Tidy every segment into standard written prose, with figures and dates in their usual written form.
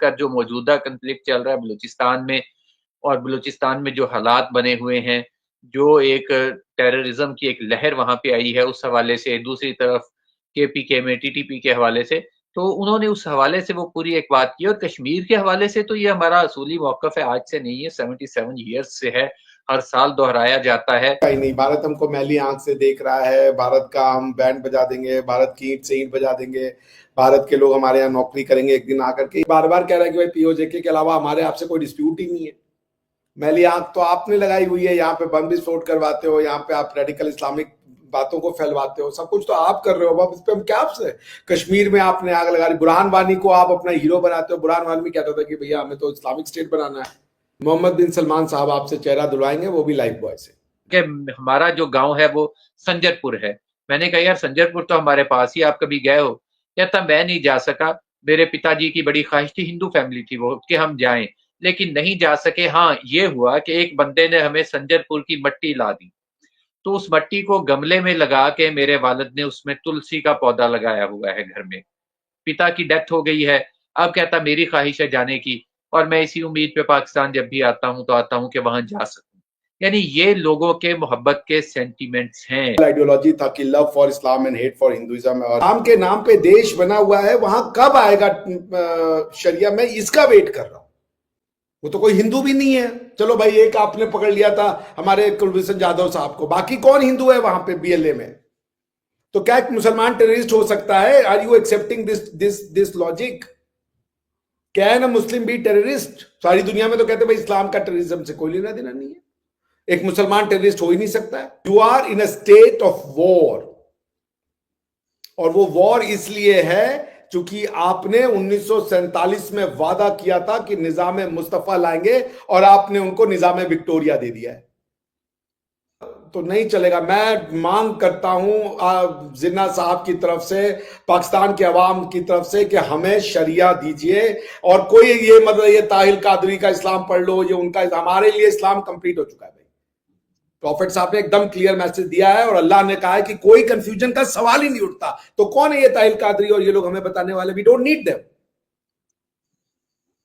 का जो मौजूदा कन्फ्लिक्ट चल रहा है बलूचिस्तान में, और बलूचिस्तान में जो हालात बने हुए हैं, जो एक टेररिज्म की एक लहर वहां पे आई है, उस हवाले से, दूसरी तरफ केपीके में टीटीपी के हवाले से, तो उन्होंने उस हवाले से वो पूरी एक बात की। और कश्मीर के हवाले से तो ये हमारा असूली मौकफ है, आज से नहीं है, 77 ईयर्स से है, हर साल दोहराया जाता है। कहीं नहीं, भारत हमको मैली आंख से देख रहा है, भारत का हम बैंड बजा देंगे, भारत की ईंट से ईंट बजा देंगे, भारत के लोग हमारे यहाँ नौकरी करेंगे एक दिन आकर के। बार बार कह रहा है कि भाई पीओजेके के अलावा हमारे आपसे कोई डिस्प्यूट ही नहीं है। मैली आंख तो आपने लगाई हुई है, यहाँ पे बम विस्फोट करवाते हो, यहाँ पे आप रेडिकल इस्लामिक बातों को फैलवाते हो, सब कुछ तो आप कर रहे हो। अब इस पे हम क्या आपसे, कश्मीर में आपने आग लगा दी, बुरहान वानी को आप अपना हीरो बनाते हो। बुरहान वानी कहता था कि भैया हमें तो इस्लामिक स्टेट बनाना है। मोहम्मद बिन सलमान साहब आपसे चेहरा धुलवाएंगे, वो भी लाइफ बॉय से। कि हमारा जो गांव है वो संजरपुर है। मैंने कहा यार संजरपुर तो हमारे पास ही, आप कभी गए हो? कहता मैं नहीं जा सका, मेरे पिताजी की बड़ी ख्वाहिश थी, हिंदू फैमिली थी वो, कि हम जाएं, लेकिन नहीं जा सके। हाँ, ये हुआ कि एक बंदे ने हमें संजरपुर की मट्टी ला दी, तो उस मट्टी को गमले में लगा के मेरे वालिद ने उसमें तुलसी का पौधा लगाया हुआ है घर में। पिता की डेथ हो गई है, अब कहता मेरी ख्वाहिश है जाने की, और मैं इसी उम्मीद पे पाकिस्तान जब भी आता हूं तो आता हूं कि वहां जा सकूं। यानी ये लोगों के मोहब्बत के सेंटीमेंट्स हैं। आइडियोलॉजी था कि love for Islam and hate for Hinduism, और इस्लाम के नाम पे देश बना हुआ है, वहां कब आएगा शरिया? मैं इसका वेट कर रहा हूं। वो तो कोई हिंदू भी नहीं है। चलो भाई, एक आपने पकड़ लिया था हमारे कुलभूषण जाधव साहब को, बाकी कौन हिंदू है वहां पे बीएलए में? तो क्या एक मुसलमान टेररिस्ट हो सकता है? Are you accepting this logic? Can a Muslim be terrorist? सारी दुनिया में तो कहते भाई इस्लाम का टेररिज्म से कोई लेना देना नहीं है, एक मुसलमान टेररिस्ट हो ही नहीं सकता है। You are in a state of war, और वो वॉर इसलिए है क्योंकि आपने 1947 में वादा किया था कि निजाम मुस्तफा लाएंगे, और आपने उनको निजाम विक्टोरिया दे दिया है। तो नहीं चलेगा। मैं मांग करता हूं जिन्ना साहब की तरफ से, पाकिस्तान के अवाम की तरफ से, कि हमें शरिया दीजिए। और कोई ये मतलब ये ताहिल कादरी का इस्लाम पढ़ लो, ये उनका, हमारे लिए इस्लाम कंप्लीट हो चुका है। प्रॉफिट साहब ने एकदम क्लियर मैसेज दिया है, और अल्लाह ने कहा है कि कोई कंफ्यूजन का सवाल ही नहीं उठता। तो कौन है ये ताहिल कादरी और ये लोग हमें बताने वाले? We don't need them.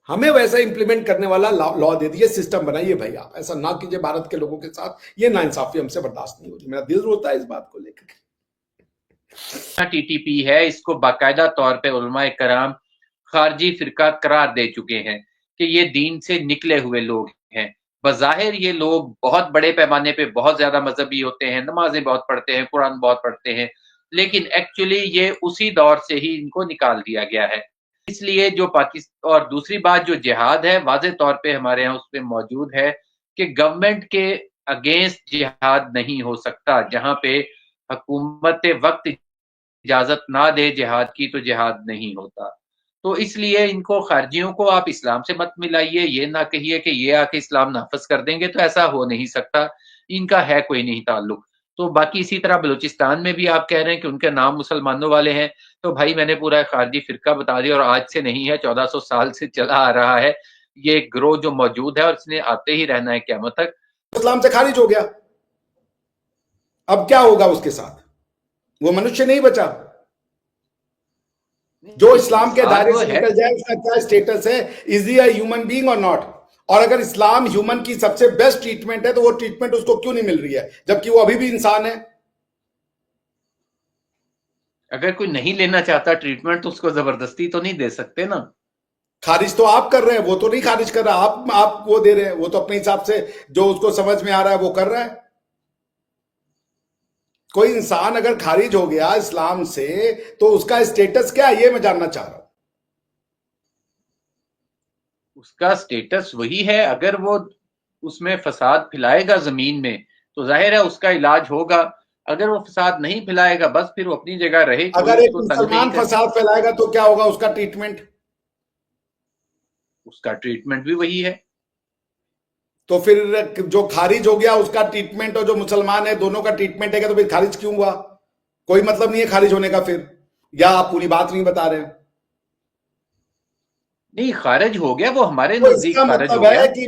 हमें वैसा इंप्लीमेंट करने वाला लॉ दे दिए, सिस्टम बनाइए भाई। आप ऐसा ना कीजिए भारत के लोगों के साथ, ये नाइंसाफी हमसे बर्दाश्त नहीं होती। मेरा दिल रोता है इस बात को लेकर। टीटीपी है, इसको बाकायदा तौर पे उलमाए कराम खारजी फिरका करार दे चुके हैं कि ये दीन से निकले हुए लोग हैं। बज़ाहिर ये लोग बहुत बड़े पैमाने पे बहुत ज्यादा मजहबी होते हैं, नमाजें बहुत पढ़ते हैं, कुरान बहुत पढ़ते हैं, लेकिन एक्चुअली ये उसी दौर से ही इनको निकाल दिया गया है। इसलिए जो पाकिस्तान, और दूसरी बात जो जिहाद है, वाज़ेह तौर पे हमारे यहाँ उसमें मौजूद है कि गवर्नमेंट के अगेंस्ट जिहाद नहीं हो सकता। जहां पे हुकूमत वक्त इजाजत ना दे जिहाद की, तो जिहाद नहीं होता। तो इसलिए इनको खारजियों को आप इस्लाम से मत मिलाइए, ये ना कहिए कि ये आके इस्लाम नाफज कर देंगे, तो ऐसा हो नहीं सकता, इनका है कोई नहीं ताल्लुक। तो बाकी इसी तरह बलूचिस्तान में भी आप कह रहे हैं कि उनके नाम मुसलमानों वाले हैं, तो भाई मैंने पूरा खारजी फिरका बता दिया, और आज से नहीं है, 1400 साल से चला आ रहा है ये ग्रोह जो मौजूद है, और इसने आते ही रहना है क़यामत तक। इस्लाम से खारिज हो गया, अब क्या होगा उसके साथ? वो मनुष्य नहीं बचा। जो इस्लाम के दायरे से निकल जाए उसका क्या स्टेटस है? Is he a human being और नॉट? और अगर इस्लाम ह्यूमन की सबसे बेस्ट ट्रीटमेंट है, तो वो ट्रीटमेंट उसको क्यों नहीं मिल रही है, जबकि वो अभी भी इंसान है? अगर कोई नहीं लेना चाहता ट्रीटमेंट, तो उसको जबरदस्ती तो नहीं दे सकते ना। खारिज तो आप कर रहे हैं, वो तो नहीं खारिज कर रहा। आप वो दे रहे हैं, वो तो अपने हिसाब से जो उसको समझ में आ रहा है वो कर रहा है। कोई इंसान अगर खारिज हो गया इस्लाम से, तो उसका स्टेटस क्या है, ये मैं जानना चाह रहा हूं। उसका स्टेटस वही है, अगर वो उसमें फसाद फैलाएगा जमीन में, तो जाहिर है उसका इलाज होगा। अगर वो फसाद नहीं फैलाएगा, बस फिर वो अपनी जगह रहे, अगर कोई एक उसको तंग नहीं मुसलमान करे। फसाद फैलाएगा तो क्या होगा उसका ट्रीटमेंट? उसका ट्रीटमेंट भी वही है। तो फिर जो खारिज हो गया उसका ट्रीटमेंट, और जो मुसलमान है दोनों का ट्रीटमेंट है, तो फिर खारिज क्यों हुआ? कोई मतलब नहीं है खारिज होने का फिर, या आप पूरी बात नहीं बता रहे हैं? नहीं, खारिज हो गया, वो हमारे तो नजदीक इसका खारिज मतलब हो गया। है कि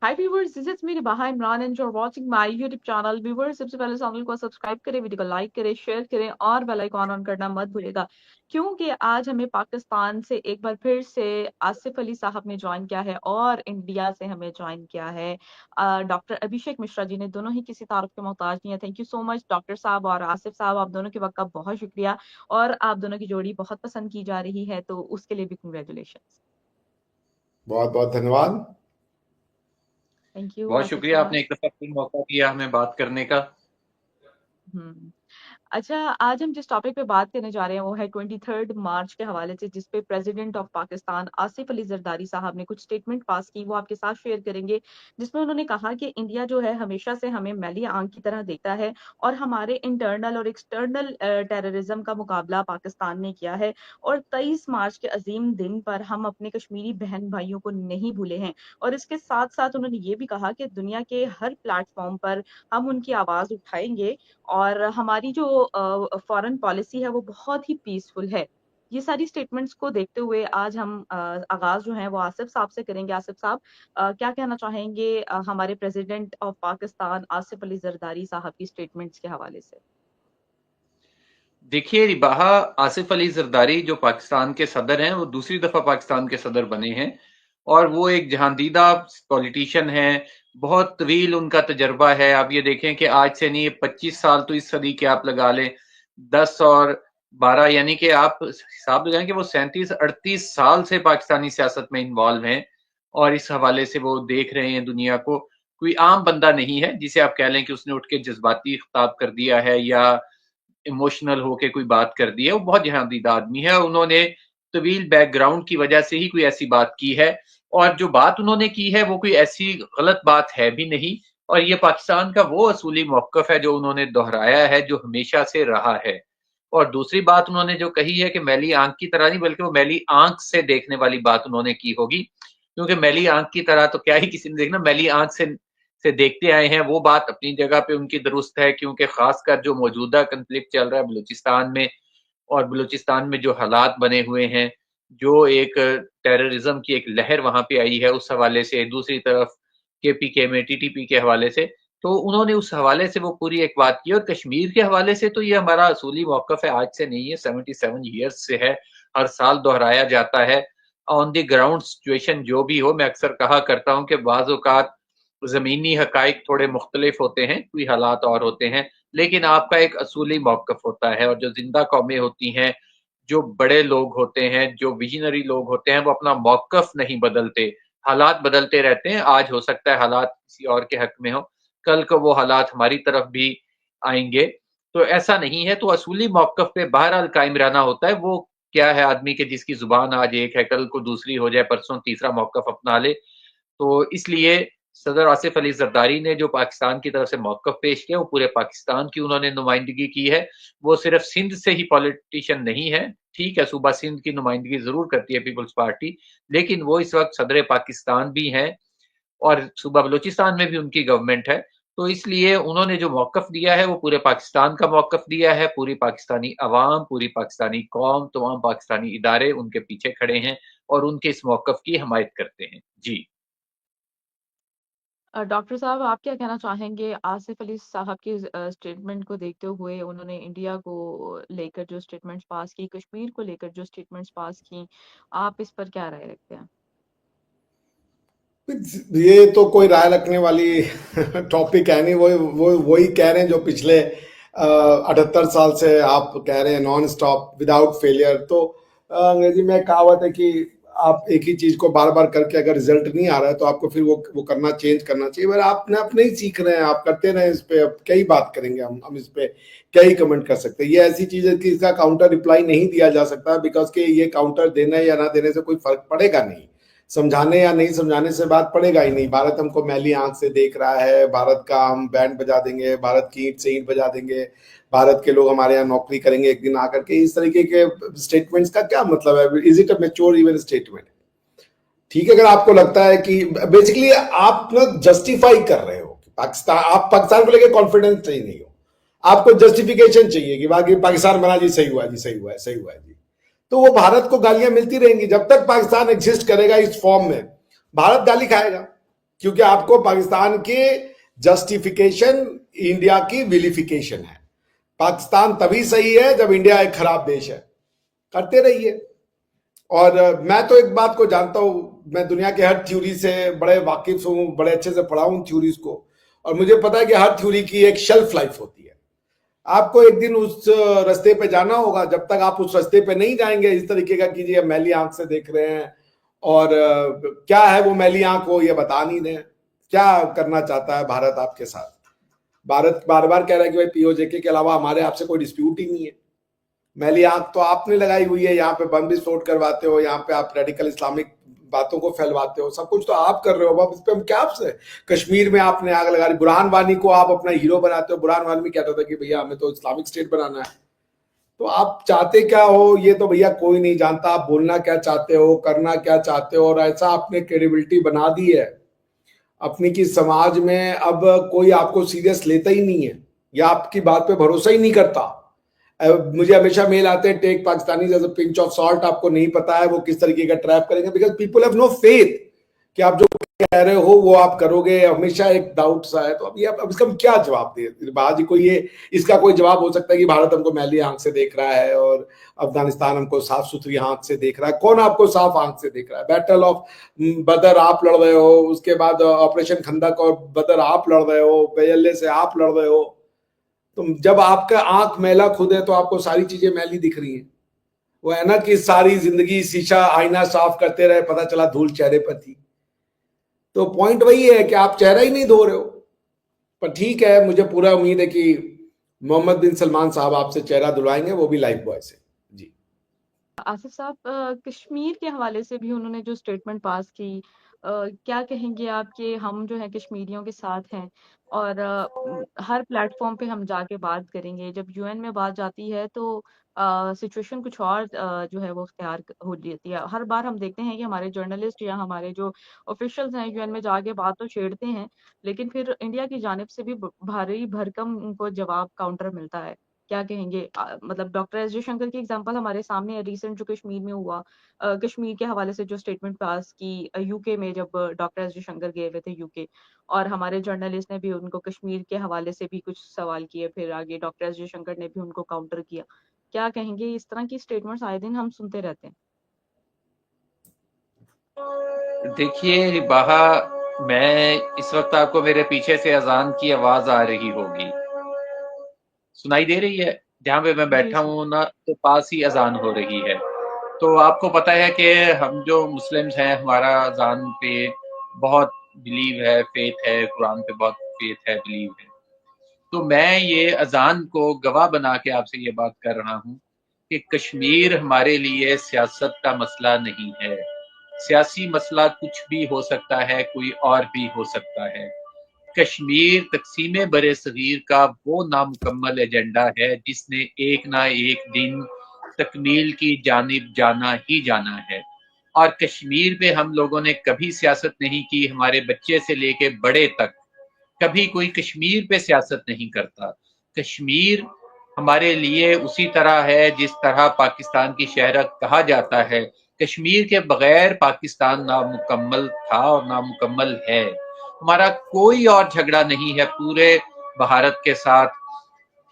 हाय व्यूवर्स, दिस इज मेरी Baha Imran and you are watching my YouTube channel. Viewers, सबसे पहले चैनल को सब्सक्राइब करें, वीडियो को लाइक करें, शेयर करें और बेल आइकॉन ऑन करना मत भूलिएगा, क्योंकि आज हमें पाकिस्तान से एक बार फिर से आसिफ अली साहब ने ज्वाइन किया है और इंडिया से हमें ज्वाइन किया है डॉक्टर अभिषेक मिश्रा जी ने। दोनों ही किसी तारुफ के मोहताज नहीं है। Thank you so much doctor साहब और आसिफ साहब, आप दोनों के वक्त का बहुत शुक्रिया। और आप दोनों की जोड़ी बहुत पसंद की जा रही है, तो उसके लिए भी कंग्रेचुलेशन। बहुत बहुत धन्यवाद। थैंक यू बहुत आसिफ शुक्रिया, साहब। आपने एक दफा फिर मौका दिया हमें बात करने का। हम्म। अच्छा, आज हम जिस टॉपिक पे बात करने जा रहे हैं वो है 23 मार्च के हवाले से, जिसपे प्रेसिडेंट ऑफ पाकिस्तान आसिफ अली जरदारी साहब ने कुछ स्टेटमेंट पास की, वो आपके साथ शेयर करेंगे। जिसमें उन्होंने कहा कि इंडिया जो है हमेशा से हमें मैली आंख की तरह देखता है और हमारे इंटरनल और एक्सटर्नल टेररिज्म का मुकाबला पाकिस्तान ने किया है। और 23 मार्च के अजीम दिन पर हम अपने कश्मीरी बहन भाइयों को नहीं भूले हैं। और इसके साथ साथ उन्होंने ये भी कहा कि दुनिया के हर प्लेटफॉर्म पर हम उनकी आवाज उठाएंगे और हमारी जो फॉरेन पॉलिसी है वो बहुत ही पीसफुल है। ये सारी स्टेटमेंट्स को देखते हुए आज हम आगाज जो है वो आसिफ साहब से करेंगे। आसिफ साहब, क्या कहना चाहेंगे हमारे प्रेसिडेंट ऑफ पाकिस्तान आसिफ अली जरदारी साहब की स्टेटमेंट्स के हवाले से? देखिए रिबाहा, आसिफ अली जरदारी जो पाकिस्तान के सदर हैं, वो दूसरी दफा पाकिस्तान के सदर बने हैं और वो एक जहांदीदा पॉलिटिशियन हैं। बहुत तवील उनका तजर्बा है। आप ये देखें कि आज से नहीं, 25 साल तो इस सदी के आप लगा लें, 10 और 12 यानी कि आप हिसाब लगाएं कि वो 37-38 साल से पाकिस्तानी सियासत में इन्वॉल्व हैं और इस हवाले से वो देख रहे हैं दुनिया को। कोई आम बंदा नहीं है जिसे आप कह लें कि उसने उठ के जज्बाती खिताब कर दिया है या इमोशनल होके कोई बात कर दी है। वो बहुत जहांदीदा आदमी है। उन्होंने तवील बैकग्राउंड की वजह से ही कोई ऐसी बात की है और जो बात उन्होंने की है वो कोई ऐसी गलत बात है भी नहीं। और ये पाकिस्तान का वो असूली मौकफ है जो उन्होंने दोहराया है, जो हमेशा से रहा है। और दूसरी बात उन्होंने जो कही है कि मैली आंख की तरह नहीं, बल्कि वो मैली आंख से देखने वाली बात उन्होंने की होगी, क्योंकि मैली आंख की तरह तो क्या ही किसी ने देखना, मैली आंख से देखते आए हैं। वो बात अपनी जगह पे उनकी दुरुस्त है, क्योंकि खासकर जो मौजूदा कंफ्लिक्ट चल रहा है बलूचिस्तान में, और बलूचिस्तान में जो हालात बने हुए हैं, जो एक टेररिज्म की एक लहर वहां पे आई है, उस हवाले से, दूसरी तरफ केपीके में टीटीपी के हवाले से, तो उन्होंने उस हवाले से वो पूरी एक बात की। और कश्मीर के हवाले से तो ये हमारा असूली मौकफ है, आज से नहीं है, 77 ईयर्स से है, हर साल दोहराया जाता है। ऑन द ग्राउंड सिचुएशन जो भी हो, मैं अक्सर कहा करता हूं कि बाज़ औक़ात ज़मीनी हक़ाइक़ थोड़े मुख्तलिफ होते हैं, कोई हालात और होते हैं, लेकिन आपका एक असूली मौक़िफ़ होता है। और जो ज़िंदा कौमें होती हैं, जो बड़े लोग होते हैं, जो विज़नरी लोग होते हैं, वो अपना मौक़िफ़ नहीं बदलते। हालात बदलते रहते हैं, आज हो सकता है हालात किसी और के हक़ में हों, कल को वो हालात हमारी तरफ भी आएँगे। तो ऐसा नहीं है, तो असूली मौक़िफ़ पे बहरहाल कायम रहना होता है। वो क्या है आदमी के जिसकी ज़ुबान आज एक है, कल को दूसरी हो जाए, परसों तीसरा मौक़िफ़ अपना ले। तो इसलिए सदर आसिफ अली जरदारी ने जो पाकिस्तान की तरफ से मौक़िफ़ पेश किया, वो पूरे पाकिस्तान की उन्होंने नुमाइंदगी की है। वो सिर्फ सिंध से ही पॉलिटिशियन नहीं है। ठीक है, सूबा सिंध की नुमाइंदगी ज़रूर करती है पीपल्स पार्टी, लेकिन वो इस वक़्त सदर पाकिस्तान भी हैं और सूबा बलूचिस्तान में भी उनकी गवर्नमेंट है। तो इसलिए उन्होंने जो मौक़िफ़ दिया है, वो पूरे पाकिस्तान का मौक़िफ़ दिया है। पूरी पाकिस्तानी अवाम, पूरी पाकिस्तानी कौम, तमाम पाकिस्तानी इदारे उनके पीछे खड़े हैं और उनके इस मौक़िफ़ की हिमायत करते हैं। जी। डॉक्टर साहब, आप क्या कहना चाहेंगे आसिफ अली साहब की स्टेटमेंट को देखते हुए? उन्होंने इंडिया को लेकर जो स्टेटमेंट्स पास की, कश्मीर को लेकर जो स्टेटमेंट्स पास की, आप इस पर क्या राय रखते हैं? ये तो कोई राय रखने वाली टॉपिक है नहीं। वो वही कह रहे हैं जो पिछले 78 साल से आप कह रहे हैं, नॉन स्टॉप विदाउट फेलियर। तो अंग्रेजी में कहावत है कि आप एक ही चीज को बार बार करके अगर रिजल्ट नहीं आ रहा है तो आपको फिर वो करना, चेंज करना चाहिए। पर आपने अपने ही सीख रहे हैं, आप करते रहे। इस पे अब क्या ही बात करेंगे हम इस पे क्या ही कमेंट कर सकते हैं। ये ऐसी चीज है कि इसका काउंटर रिप्लाई नहीं दिया जा सकता, बिकॉज के ये काउंटर देने या ना देने से कोई फर्क पड़ेगा नहीं। समझाने या नहीं समझाने से बात पड़ेगा ही नहीं। भारत हमको मैली आंख से देख रहा है, भारत का हम बैंड बजा देंगे, भारत की ईंट से ईंट बजा देंगे, भारत के लोग हमारे यहाँ नौकरी करेंगे एक दिन आकर के, इस तरीके के स्टेटमेंट्स का क्या मतलब है? Is it a mature even statement? ठीक है, अगर आपको लगता है कि बेसिकली आप ना जस्टिफाई कर रहे हो कि पाकिस्तान, आप पाकिस्तान को लेकर कॉन्फिडेंस नहीं हो, आपको जस्टिफिकेशन चाहिए कि बाकी पाकिस्तान बना जी, सही हुआ जी, सही हुआ है, सही हुआ है जी। तो वो भारत को गालियां मिलती रहेंगी जब तक पाकिस्तान एग्जिस्ट करेगा इस फॉर्म में। भारत गाली खाएगा, क्योंकि आपको पाकिस्तान की जस्टिफिकेशन इंडिया की विलिफिकेशन है। पाकिस्तान तभी सही है जब इंडिया एक खराब देश है। करते रहिए। और मैं तो एक बात को जानता हूं, मैं दुनिया के हर थ्योरी से बड़े वाकिफ हूं, बड़े अच्छे से पढ़ा हूं थ्योरीज को, और मुझे पता है कि हर थ्योरी की एक शेल्फ लाइफ होती है। आपको एक दिन उस रास्ते पे जाना होगा, जब तक आप उस रास्ते पे नहीं जाएंगे इस तरीके का कीजिए मैली आंख से देख रहे हैं, और क्या है वो मैली आंख, वो ये बता नहीं रहे। क्या करना चाहता है भारत आपके साथ? भारत बार बार कह रहा है कि भाई पीओजेके के अलावा हमारे आपसे कोई डिस्प्यूट ही नहीं है। मैली आंख तो आपने लगाई हुई है, यहाँ पे बम विस्फोट करवाते हो, यहाँ पे आप रेडिकल इस्लामिक बातों को फैलवाते हो, सब कुछ तो आप कर रहे हो। अब इस पे हम क्या आपसे? कश्मीर में आपने आग लगा दी, बुरहान वानी को आप अपना हीरो बनाते हो। बुरहान वानी कहता था कि भैया हमें तो इस्लामिक स्टेट बनाना है। तो आप चाहते क्या हो ये तो भैया कोई नहीं जानता। आप बोलना क्या चाहते हो, करना क्या चाहते हो, और ऐसा आपने क्रेडिबिलिटी बना दी है अपनी की समाज में, अब कोई आपको सीरियस लेता ही नहीं है या आपकी बात पे भरोसा ही नहीं करता। मुझे हमेशा मेल आते हैं take Pakistani as a pinch of salt. आपको नहीं पता है वो किस तरीके का ट्रैप करेंगे, because people have no faith कि आप जो कह रहे हो वो आप करोगे। हमेशा एक डाउट सा है। तो अब इसका हम क्या जवाब दे? बाजी को ये इसका कोई जवाब हो सकता है कि भारत हमको मैली आंख से देख रहा है और अफगानिस्तान हमको साफ सुथरी आंख से देख रहा है। कौन आपको साफ आंख से देख रहा है? बैटल ऑफ बदर आप लड़ रहे हो, उसके बाद ऑपरेशन खंदक और बदर आप लड़ रहे हो, बेयल्ले से आप लड़ रहे हो। तो जब आपका आंख मैला खुद है तो आपको सारी चीजें मैली दिख रही हैं। वो है ना कि सारी जिंदगी शीशा आईना साफ करते रहे, पता चला धूल चेहरे पर थी। तो पॉइंट वही है कि आप चेहरा ही नहीं धो रहे हो। पर ठीक है, मुझे पूरा उम्मीद है कि मोहम्मद बिन सलमान साहब आपसे चेहरा धुलवाएंगे, वो भी लाइफ बॉय से। जी आसिफ साहब, कश्मीर के हवाले से भी उन्होंने जो स्टेटमेंट पास की, क्या कहेंगे आप कि हम जो है कश्मीरियों के साथ हैं और हर प्लेटफॉर्म पे हम जाके बात करेंगे। जब यूएन में बात जाती है तो सिचुएशन कुछ और जो है वो अख्तियार हो जाती है। हर बार हम देखते हैं कि हमारे जर्नलिस्ट या हमारे जो ऑफिशियल्स हैं यूएन में जाके बात तो छेड़ते हैं, लेकिन फिर इंडिया की जानिब से भी भारी भरकम उनको जवाब काउंटर मिलता है। क्या कहेंगे? मतलब डॉक्टर एस जयशंकर की एग्जांपल हमारे सामने है, रिसेंट जो कश्मीर में हुआ। कश्मीर के हवाले से जो स्टेटमेंट पास की यूके में, जब डॉक्टर एस जयशंकर गए हुए थे यूके, और हमारे जर्नलिस्ट ने भी उनको कश्मीर के हवाले से भी कुछ सवाल किए, फिर आगे डॉक्टर एस जयशंकर ने भी उनको काउंटर किया। क्या कहेंगे? इस तरह की स्टेटमेंट्स आए दिन हम सुनते रहते हैं। देखिए बाहा, मैं इस वक्त आपको मेरे पीछे से अजान की आवाज आ रही होगी, सुनाई दे रही है? जहाँ पे मैं जी बैठा जी। हूँ ना, तो पास ही अजान हो रही है। तो आपको पता है कि हम जो मुस्लिम्स हैं, हमारा अजान पे बहुत बिलीव है, फेथ है, कुरान पे बहुत फेथ है, बिलीव है। तो मैं ये अजान को गवाह बना के आपसे ये बात कर रहा हूँ कि कश्मीर हमारे लिए सियासत का मसला नहीं है। सियासी मसला कुछ भी हो सकता है, कोई और भी हो सकता है। कश्मीर तकसीम बरे सगीर का वो नामुकम्मल एजेंडा है जिसने एक ना एक दिन तकमील की जानिब जाना ही जाना है। और कश्मीर पे हम लोगों ने कभी सियासत नहीं की, हमारे बच्चे से लेके बड़े तक कभी कोई कश्मीर पे सियासत नहीं करता। कश्मीर हमारे लिए उसी तरह है जिस तरह पाकिस्तान की शहरत कहा जाता है। कश्मीर के बगैर पाकिस्तान नामुकम्मल था और नामुकम्मल है। हमारा कोई और झगड़ा नहीं है पूरे भारत के साथ।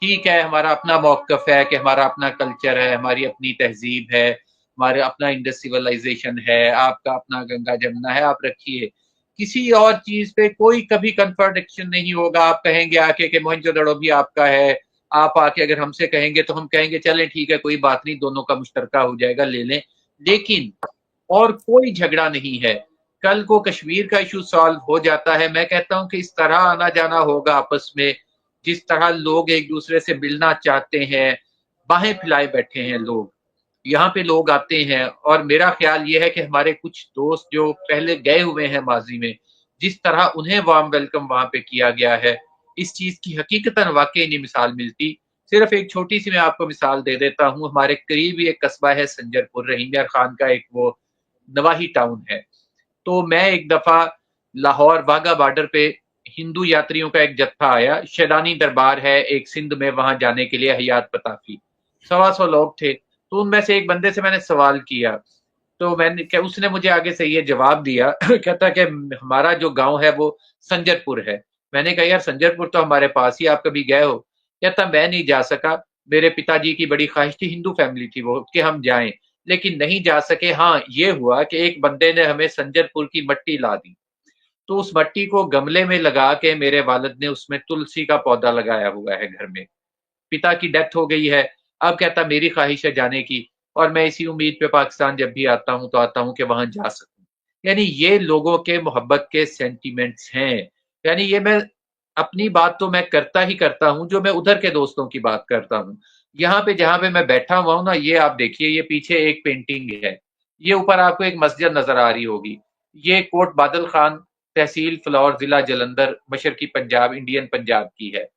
ठीक है, हमारा अपना मौकफ है कि हमारा अपना कल्चर है, हमारी अपनी तहजीब है, हमारे अपना इंडस सिविलाइजेशन है, आपका अपना गंगा जमुना है, आप रखिए। किसी और चीज पे कोई कभी कंट्राडिक्शन नहीं होगा। आप कहेंगे आके कि मोहनजोदड़ो भी आपका है, आप आके अगर हमसे कहेंगे तो हम कहेंगे चलें ठीक है, कोई बात नहीं, दोनों का मुश्तरका हो जाएगा, ले लें। लेकिन और कोई झगड़ा नहीं है। कल को कश्मीर का इशू सॉल्व हो जाता है, मैं कहता हूं कि इस तरह आना जाना होगा आपस में, जिस तरह लोग एक दूसरे से मिलना चाहते हैं, बाहें फैलाए बैठे हैं लोग। यहाँ पे लोग आते हैं, और मेरा ख्याल ये है कि हमारे कुछ दोस्त जो पहले गए हुए हैं माजी में, जिस तरह उन्हें वार्म वेलकम वहां पे किया गया है, इस चीज की हकीकतन वाकई नहीं मिसाल मिलती। सिर्फ एक छोटी सी मैं आपको मिसाल दे देता हूँ। हमारे करीब ही एक कस्बा है संजरपुर, रहीम यार खान का एक वो नवाही टाउन है। तो मैं एक दफा लाहौर वाघा बॉर्डर पे हिंदू यात्रियों का एक जत्था आया, शैदानी दरबार है एक सिंध में, वहां जाने के लिए हयात पताफी, 125 लोग थे। तो उनमें से एक बंदे से मैंने सवाल किया तो मैंने क्या, उसने मुझे आगे से ये जवाब दिया कहता कि हमारा जो गांव है वो संजरपुर है। मैंने कहा यार संजरपुर तो हमारे पास ही, आप कभी गए हो? कहता मैं नहीं जा सका, मेरे पिताजी की बड़ी ख्वाहिश थी, हिंदू फैमिली थी वो, कि हम जाएं, लेकिन नहीं जा सके। हाँ ये हुआ कि एक बंदे ने हमें संजरपुर की मट्टी ला दी, तो उस मट्टी को गमले में लगा के मेरे वालिद ने उसमें तुलसी का पौधा लगाया हुआ है घर में। पिता की डेथ हो गई है, अब कहता मेरी ख्वाहिश है जाने की, और मैं इसी उम्मीद पे पाकिस्तान जब भी आता हूँ तो आता हूँ कि वहां जा सकूं। यानी ये लोगों के मोहब्बत के सेंटिमेंट्स हैं। यानी ये मैं अपनी बात तो मैं करता ही करता हूँ, जो मैं उधर के दोस्तों की बात करता हूँ। यहाँ पे जहां पे मैं बैठा हुआ हूँ ना, ये आप देखिए, ये पीछे एक पेंटिंग है, ये ऊपर आपको एक मस्जिद नजर आ रही होगी, ये कोट बादल खान, तहसील फ्लौर, जिला जलंधर, मशरकी पंजाब, इंडियन पंजाब की है।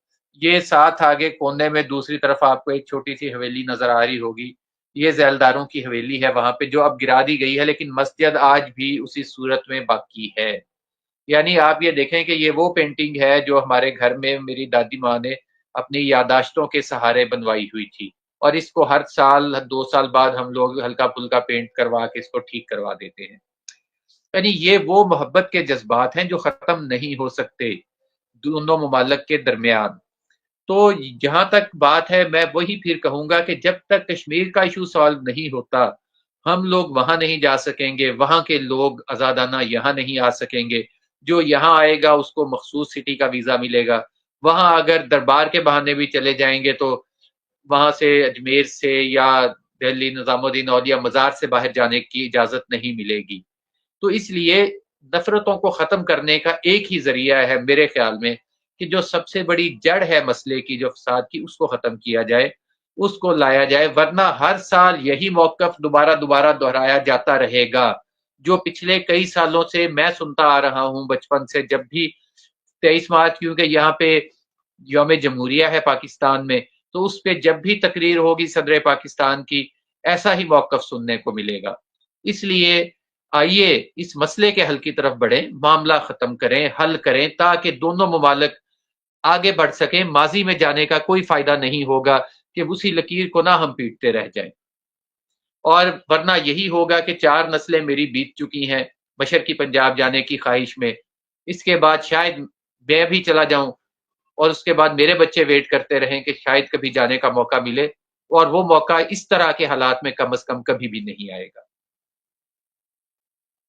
ये साथ आगे कोने में दूसरी तरफ आपको एक छोटी सी हवेली नजर आ रही होगी, ये जैलदारों की हवेली है वहां पे, जो अब गिरा दी गई है, लेकिन मस्जिद आज भी उसी सूरत में बाकी है। यानी आप ये देखें कि ये वो पेंटिंग है जो हमारे घर में मेरी दादी माँ ने अपनी यादाश्तों के सहारे बनवाई हुई थी, और इसको हर साल 2 साल बाद हम लोग हल्का फुल्का पेंट करवा के इसको ठीक करवा देते हैं। यानी ये वो मोहब्बत के जज्बात हैं जो खत्म नहीं हो सकते दोनों ममालक के दरमियान। तो जहां तक बात है, मैं वही फिर कहूंगा कि जब तक कश्मीर का इशू सॉल्व नहीं होता, हम लोग वहां नहीं जा सकेंगे, वहां के लोग आजादाना यहाँ नहीं आ सकेंगे। जो यहाँ आएगा उसको मखसूस सिटी का वीजा मिलेगा, वहां अगर दरबार के बहाने भी चले जाएंगे तो वहां से अजमेर से या दिल्ली निजामुद्दीन औलिया मजार से बाहर जाने की इजाजत नहीं मिलेगी। तो इसलिए नफरतों को खत्म करने का एक ही जरिया है मेरे ख्याल में, कि जो सबसे बड़ी जड़ है मसले की, जो फसाद की, उसको खत्म किया जाए, उसको लाया जाए, वरना हर साल यही मौकफ दोबारा दोबारा दोहराया जाता रहेगा, जो पिछले कई सालों से मैं सुनता आ रहा हूं बचपन से। जब भी 23 मार्च, क्योंकि यहाँ पे यौम जमहूरिया है पाकिस्तान में, तो उस पे जब भी तकरीर होगी सदर पाकिस्तान की, ऐसा ही मौकफ सुनने को मिलेगा। इसलिए आइए इस मसले के हल की तरफ बढ़ें, मामला खत्म करें, हल करें, ताकि दोनों ममालिक आगे बढ़ सकें। माजी में जाने का कोई फायदा नहीं होगा कि उसी लकीर को ना हम पीटते रह जाएं, और वरना यही होगा कि 4 नस्लें मेरी बीत चुकी हैं मशरकी पंजाब जाने की ख्वाहिश में, इसके बाद शायद मैं भी चला जाऊं, और उसके बाद मेरे बच्चे वेट करते रहें कि शायद कभी जाने का मौका मिले, और वो मौका इस तरह के हालात में कम से कम कभी भी नहीं आएगा।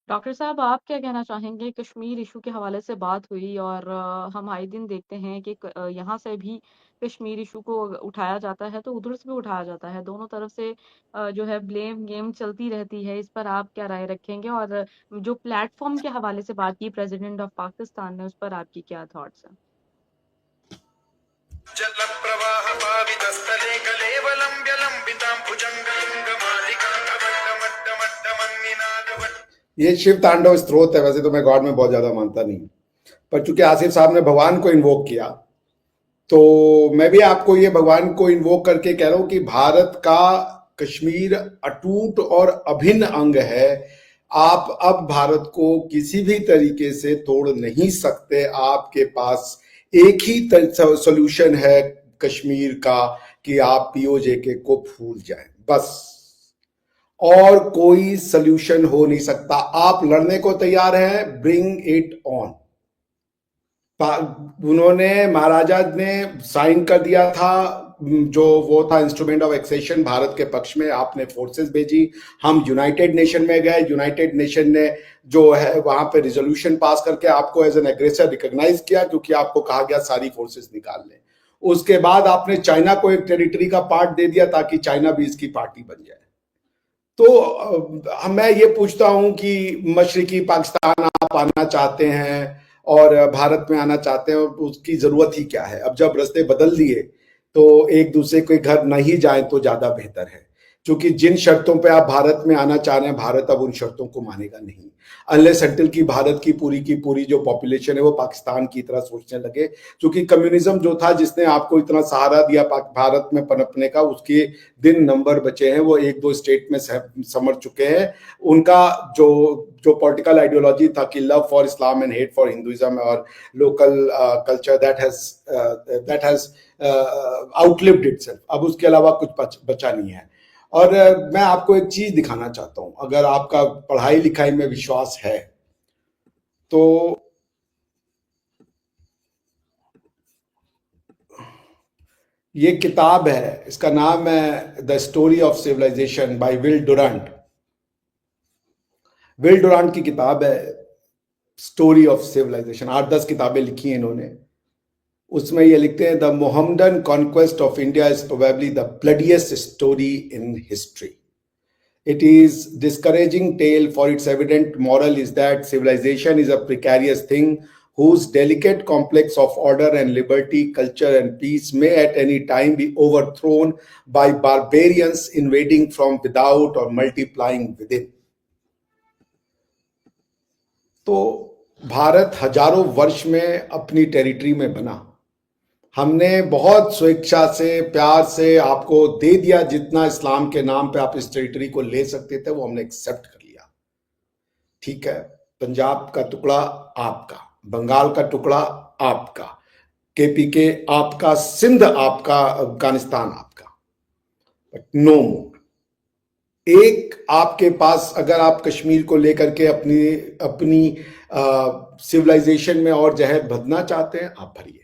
डॉक्टर साहब, आप क्या कहना चाहेंगे? कश्मीर इशू के हवाले से बात हुई और हम आए दिन देखते हैं कि यहाँ से भी कश्मीर इशू को उठाया जाता है तो उधर से भी उठाया जाता है, दोनों तरफ से जो है ब्लेम गेम चलती रहती है। इस पर आप क्या राय रखेंगे? और जो प्लेटफॉर्म के हवाले से बात की प्रेसिडेंट ऑफ पाकिस्तान ने, उस पर आपकी क्या थॉट्स हैं? जल प्रवाह पावितस्थले कलेवलंब्य लंबितां ये शिव तांडव स्त्रोत है। वैसे तो मैं गॉड में बहुत ज्यादा मानता नहीं, पर चूंकि आसिफ साहब ने भगवान को इन्वोक किया, तो मैं भी आपको ये भगवान को इन्वोक करके कह रहा हूं कि भारत का कश्मीर अटूट और अभिन्न अंग है। आप अब भारत को किसी भी तरीके से तोड़ नहीं सकते। आपके पास एक ही सोल्यूशन है कश्मीर का, कि आप पीओजेके को भूल जाएं, बस। और कोई सोल्यूशन हो नहीं सकता। आप लड़ने को तैयार हैं, ब्रिंग इट ऑन। उन्होंने, महाराजा ने साइन कर दिया था, जो वो था इंस्ट्रूमेंट ऑफ एक्सेशन भारत के पक्ष में। आपने फोर्सेस भेजी, हम यूनाइटेड नेशन में गए, यूनाइटेड नेशन ने जो है वहां पे रिजोल्यूशन पास करके आपको एज एन एग्रेसर रिकॉग्नाइज किया, क्योंकि आपको कहा गया सारी फोर्सेस निकाल लें। उसके बाद आपने चाइना को एक टेरिटरी का पार्ट दे दिया ताकि चाइना भी इसकी पार्टी बन जाए। तो मैं ये पूछता हूं कि मशरकी पाकिस्तान आप आना चाहते हैं और भारत में आना चाहते हैं, उसकी जरूरत ही क्या है? अब जब रास्ते बदल दिए तो एक दूसरे के घर नहीं जाए तो ज्यादा बेहतर है, क्योंकि जिन शर्तों पे आप भारत में आना चाह रहे हैं, भारत अब उन शर्तों को मानेगा नहीं, अनलेस अनटिल की भारत की पूरी जो पॉपुलेशन है वो पाकिस्तान की तरह सोचने लगे। क्योंकि कम्युनिज्म जो था, जिसने आपको इतना सहारा दिया भारत में पनपने का, उसके दिन नंबर बचे हैं। वो 1-2 स्टेट में समर चुके हैं। उनका जो पॉलिटिकल आइडियोलॉजी था कि love for Islam and hate for Hinduism और local culture, that has outlived itself. अब उसके अलावा कुछ बचा नहीं है। और मैं आपको एक चीज दिखाना चाहता हूं, अगर आपका पढ़ाई लिखाई में विश्वास है तो ये किताब है, इसका नाम है the story of civilisation by Will Durant. Will Durant की किताब है स्टोरी ऑफ सिविलाइजेशन, 8-10 किताबें लिखी हैं इन्होंने। उसमें ये लिखते हैं, the Mohammedan conquest of India is probably the bloodiest story in history. It is discouraging tale, for its evident moral is that civilization is a precarious thing whose delicate complex of order and liberty, culture and peace may at any time be overthrown by barbarians invading from without or multiplying within. तो भारत हजारों वर्ष में अपनी territory में बना, हमने बहुत स्वेच्छा से प्यार से आपको दे दिया, जितना इस्लाम के नाम पे आप इस टेरिटरी को ले सकते थे वो हमने एक्सेप्ट कर लिया। ठीक है, पंजाब का टुकड़ा आपका, बंगाल का टुकड़ा आपका, केपीके आपका, सिंध आपका, अफगानिस्तान आपका, बट नो मोर। एक आपके पास, अगर आप कश्मीर को लेकर के अपनी सिविलाइजेशन में और जहर भरना चाहते हैं, आप भरिए,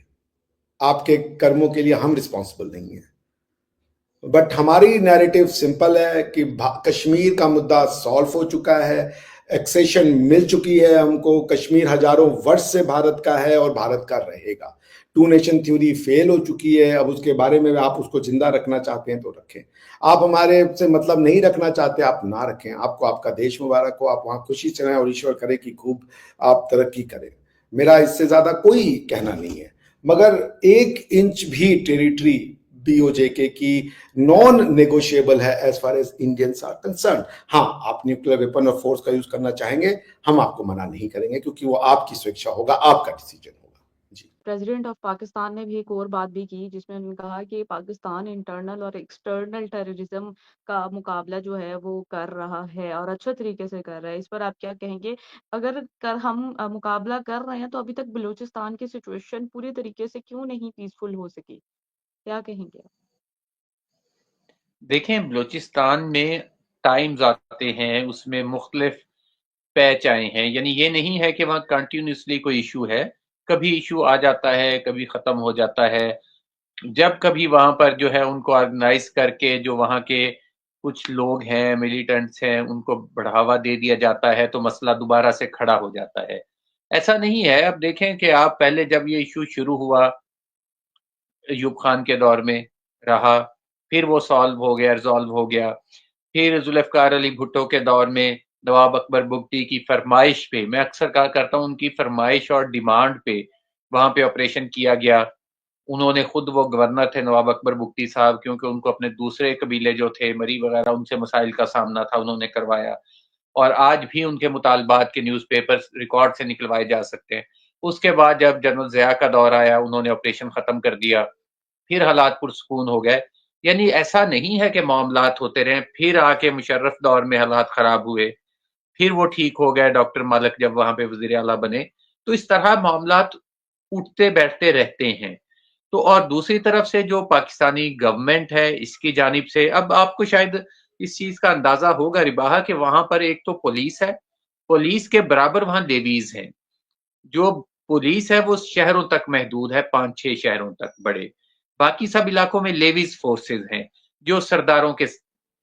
आपके कर्मों के लिए हम रिस्पॉन्सिबल नहीं है। बट हमारी नैरेटिव सिंपल है कि कश्मीर का मुद्दा सॉल्व हो चुका है, एक्सेशन मिल चुकी है हमको, कश्मीर हजारों वर्ष से भारत का है और भारत का रहेगा। टू नेशन थ्योरी फेल हो चुकी है, अब उसके बारे में आप उसको जिंदा रखना चाहते हैं तो रखें, आप हमारे से मतलब नहीं रखना चाहते आप ना रखें। आपको आपका देश मुबारक हो, आप वहां खुशी से रहें और ईश्वर करे कि खूब आप तरक्की करें। मेरा इससे ज्यादा कोई कहना नहीं है, मगर 1 इंच भी टेरिटरी बीओजेके की नॉन नेगोशिएबल है as far as Indians are concerned. हाँ, आप न्यूक्लियर वेपन और फोर्स का यूज करना चाहेंगे, हम आपको मना नहीं करेंगे, क्योंकि वो आपकी स्वेच्छा होगा, आपका डिसीजन होगा। जी। प्रेसिडेंट ऑफ पाकिस्तान ने भी एक और बात भी की, जिसमें उन्होंने कहा कि पाकिस्तान इंटरनल और एक्सटर्नल टेररिज्म का मुकाबला जो है वो कर रहा है और अच्छे तरीके से कर रहा है। इस पर आप क्या कहेंगे? अगर हम मुकाबला कर रहे हैं तो अभी तक बलूचिस्तान की सिचुएशन पूरी तरीके से क्यों नहीं पीसफुल हो सकी? क्या कहेंगे आप? देखें, बलूचिस्तान में टाइम्स आते हैं, उसमें मुख्तलिफ पैच आए हैं, यानी ये नहीं है कि वहाँ कंटिन्यूसली कोई इशू है। कभी इशू आ जाता है, कभी ख़त्म हो जाता है। जब कभी वहाँ पर जो है उनको ऑर्गेनाइज करके जो वहाँ के कुछ लोग हैं, मिलिटेंट्स हैं, उनको बढ़ावा दे दिया जाता है तो मसला दोबारा से खड़ा हो जाता है। ऐसा नहीं है। अब देखें कि आप पहले जब ये इशू शुरू हुआ, अयूब खान के दौर में रहा, फिर वो सॉल्व हो गया, रिज़ॉल्व हो गया। फिर ज़ुल्फ़िकार अली भुट्टो के दौर में नवाब अकबर बुगटी की फरमाइश पे, मैं अक्सर कहा करता हूँ उनकी फरमाइश और डिमांड पे वहाँ पे ऑपरेशन किया गया। उन्होंने खुद, वो गवर्नर थे नवाब अकबर बुगटी साहब, क्योंकि उनको अपने दूसरे कबीले जो थे मरी वगैरह, उनसे मसाइल का सामना था, उन्होंने करवाया। और आज भी उनके मुतालबात के न्यूज़पेपर्स रिकॉर्ड से निकलवाए जा सकते हैं। उसके बाद जब जनरल ज़िया का दौर आया, उन्होंने ऑपरेशन ख़त्म कर दिया, फिर हालात पुरसकून हो गए। यानी ऐसा नहीं है कि मामलात होते रहे, फिर आके मुशर्रफ दौर में हालात ख़राब हुए, फिर वो ठीक हो गए, डॉक्टर मालिक जब वहाँ पे वज़ीर आला बने। तो इस तरह मामलात उठते बैठते रहते हैं। तो और दूसरी तरफ से जो पाकिस्तानी गवर्नमेंट है, इसकी जानिब से अब आपको शायद इस चीज़ का अंदाज़ा होगा रिबाहा, कि वहाँ पर एक तो पुलिस है, पुलिस के बराबर वहाँ लेवीज़ हैं। जो पुलिस है वो शहरों तक महदूद है, 5-6 शहरों तक बड़े। बाकी सब इलाकों में लेवीज़ फोर्सेस हैं, जो सरदारों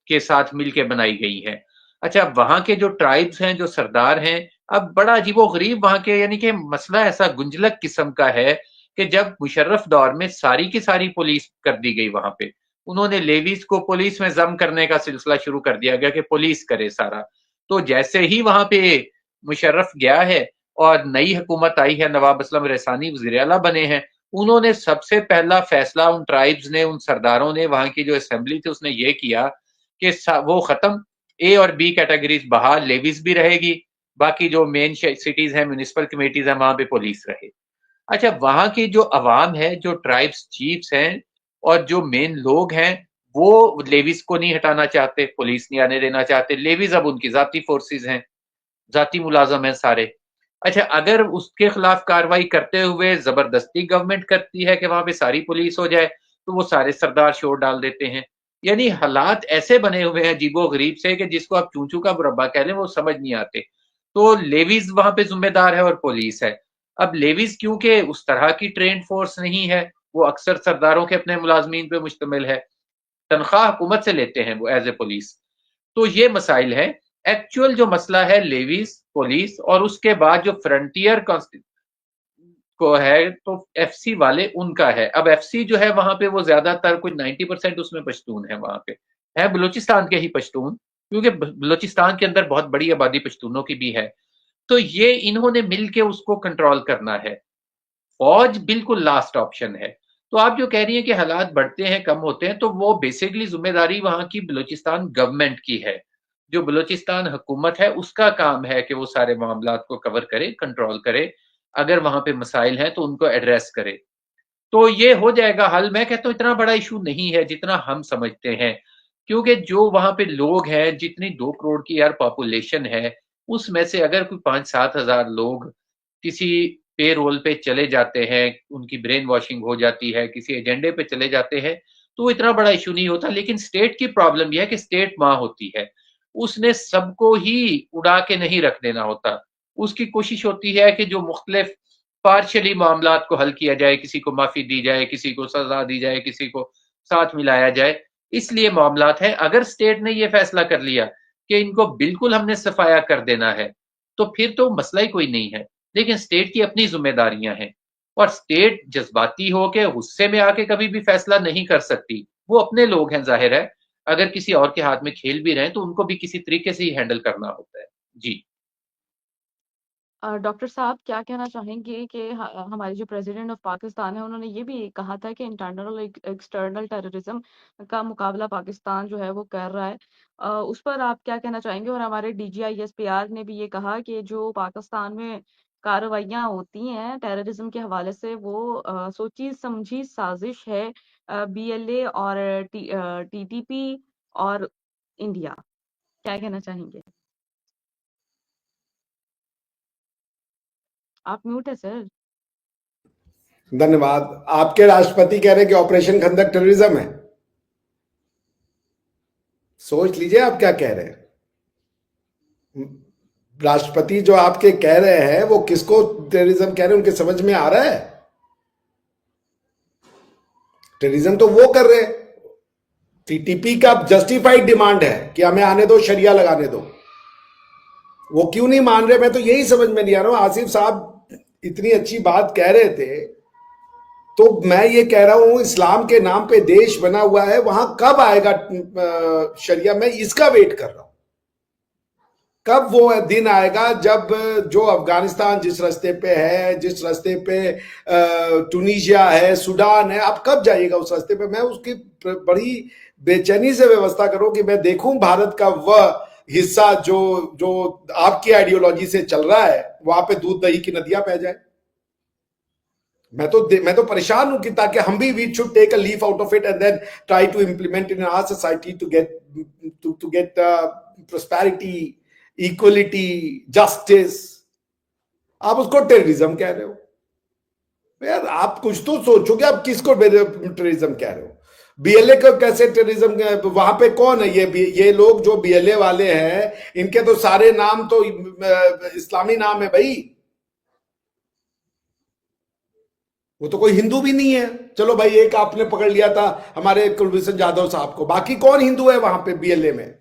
के साथ मिलके बनाई गई है। अच्छा, वहाँ के जो ट्राइब्स हैं, जो सरदार हैं, अब बड़ा अजीबो-गरीब वहाँ के, यानी कि मसला ऐसा गुंजलक किस्म का है कि जब मुशर्रफ दौर में सारी की सारी पुलिस कर दी गई वहाँ पे। उन्होंने लेवीज़ को पुलिस में ज़म करने का सिलसिला शुरू कर दिया गया कि पुलिस करे सारा। तो जैसे ही वहाँ पे मुशर्रफ गया है और नई हुकूमत आई है, नवाब असलम रैसानी वज़ीर आला बने हैं, उन्होंने सबसे पहला फैसला उन ट्राइब्स ने, उन सरदारों ने, वहाँ की जो असेंबली थी उसने ये किया कि वो खत्म, ए और बी कैटेगरीज बहाल, लेवीज भी रहेगी, बाकी जो मेन सिटीज हैं, म्यूनिसिपल कमेटीज हैं, वहां पे पुलिस रहे। अच्छा, वहां की जो अवाम है, जो ट्राइब्स चीफ्स हैं और जो मेन लोग हैं, वो लेवीज को नहीं हटाना चाहते, पुलिस नहीं आने देना चाहते। लेवीज अब उनकी जाती फोर्सेस हैं, जाती मुलाजम हैं सारे। अच्छा, अगर उसके खिलाफ कार्रवाई करते हुए जबरदस्ती गवर्नमेंट करती है कि वहां पे सारी पुलिस हो जाए, तो वो सारे सरदार शोर डाल देते हैं। यानी हालात ऐसे बने हुए हैं अजीबो गरीब से कि जिसको आप चूचू का मुरब्बा कह लें वो समझ नहीं आते। तो लेवीज वहां पे जिम्मेदार है और पुलिस है। अब लेवीज क्योंकि उस तरह की ट्रेंड फोर्स नहीं है, वो अक्सर सरदारों के अपने मुलाजमीन पे मुश्तमिल है, तनख्वाह हुकूमत से लेते हैं वो एज ए पुलिस। तो ये मसाइल है। एक्चुअल जो मसला है लेवीज, पुलिस और उसके बाद जो फ्रंटियर को है तो एफसी वाले उनका है। अब एफसी जो है वहां पे वो ज्यादातर कुछ 90% उसमें पश्तून है, वहां पे है बलूचिस्तान के ही पश्तून, क्योंकि बलूचिस्तान के अंदर बहुत बड़ी आबादी पश्तूनों की भी है। तो ये इन्होंने मिलके उसको कंट्रोल करना है। फौज बिल्कुल लास्ट ऑप्शन है। तो आप जो कह रही हैं कि हालात बढ़ते हैं कम होते हैं, तो वो बेसिकली जिम्मेदारी वहां की बलूचिस्तान गवर्नमेंट की है। जो बलूचिस्तान हुकूमत है उसका काम है कि वो सारे मामला को कवर करे, कंट्रोल करे, अगर वहां पे मसाइल हैं तो उनको एड्रेस करे। तो ये हो जाएगा हल। मैं कहता हूँ इतना बड़ा इशू नहीं है जितना हम समझते हैं, क्योंकि जो वहां पे लोग हैं, जितनी 2 करोड़ की यार पॉपुलेशन है, उसमें से अगर कोई 5-7 हजार लोग किसी पे रोल पे चले जाते हैं, उनकी ब्रेन वॉशिंग हो जाती है, किसी एजेंडे पे चले जाते हैं, तो इतना बड़ा इशू नहीं होता। लेकिन स्टेट की प्रॉब्लम यह है कि स्टेट माँ होती है, उसने सबको ही उड़ा के नहीं रख देना होता। उसकी कोशिश होती है कि जो मुख्तलिफ पार्शली मामला को हल किया जाए, किसी को माफी दी जाए, किसी को सजा दी जाए, किसी को साथ मिलाया जाए, इसलिए मामलात है। अगर स्टेट ने यह फैसला कर लिया कि इनको बिल्कुल हमने सफाया कर देना है, तो फिर तो मसला ही कोई नहीं है। लेकिन स्टेट की अपनी जिम्मेदारियां हैं, और स्टेट जज्बाती हो के गुस्से में आके कभी भी फैसला नहीं कर सकती। वो अपने लोग हैं, जाहिर है। अगर किसी और के हाथ में खेल भी रहे हैं तो उनको भी किसी तरीके से ही हैंडल करना होता है। जी। डॉक्टर साहब क्या कहना चाहेंगे कि हमारे जो प्रेसिडेंट ऑफ पाकिस्तान है उन्होंने ये भी कहा था कि इंटरनल और एक्सटर्नल टेररिज्म का मुकाबला पाकिस्तान जो है वो कर रहा है। उस पर आप क्या कहना चाहेंगे? और हमारे DGI SPR ने भी ये कहा कि जो पाकिस्तान में कार्रवाइयाँ होती हैं टेररिज्म के हवाले से वो सोची समझी साजिश है BLA और TTP और इंडिया। क्या कहना चाहेंगे? आप म्यूट है सर। धन्यवाद। आपके राष्ट्रपति कह रहे हैं कि ऑपरेशन खंदक टेररिज्म है। सोच लीजिए आप क्या कह रहे हैं। राष्ट्रपति जो आपके कह रहे हैं वो किसको टेररिज्म कह रहे हैं, उनके समझ में आ रहा है? टेररिज्म तो वो कर रहे हैं। TTP का जस्टिफाइड डिमांड है कि हमें आने दो, शरिया लगाने दो। वो क्यों नहीं मान रहे, मैं तो यही समझ में नहीं आ रहा हूं। आसिफ साहब इतनी अच्छी बात कह रहे थे, तो मैं ये कह रहा हूं इस्लाम के नाम पे देश बना हुआ है, वहां कब आएगा शरिया? मैं इसका वेट कर रहा हूं। कब वो दिन आएगा जब जो अफगानिस्तान जिस रास्ते पे है, जिस रास्ते पे टूनिशिया है, सूडान है, आप कब जाइएगा उस रास्ते पे? मैं उसकी बड़ी बेचैनी से व्यवस्था करूं कि मैं देखूं भारत का वह हिस्सा जो जो आपकी आइडियोलॉजी से चल रहा है, वहां पे दूध दही की नदियां बह जाए। मैं तो परेशान हूं कि ताकि हम भी we should take a leaf out of it and then try to implement in our society to get prosperity, equality, justice. आप उसको टेररिज्म कह रहे हो यार। आप कुछ तो सोचो कि आप किसको टेररिज्म कह रहे हो। BLA को कैसे टेररिज्म? वहां पे कौन है ये लोग जो BLA वाले हैं? इनके तो सारे नाम तो इस्लामी नाम है भाई। वो तो कोई हिंदू भी नहीं है। चलो भाई, एक आपने पकड़ लिया था हमारे कुलभूषण जाधव साहब को, बाकी कौन हिंदू है वहां पे BLA में?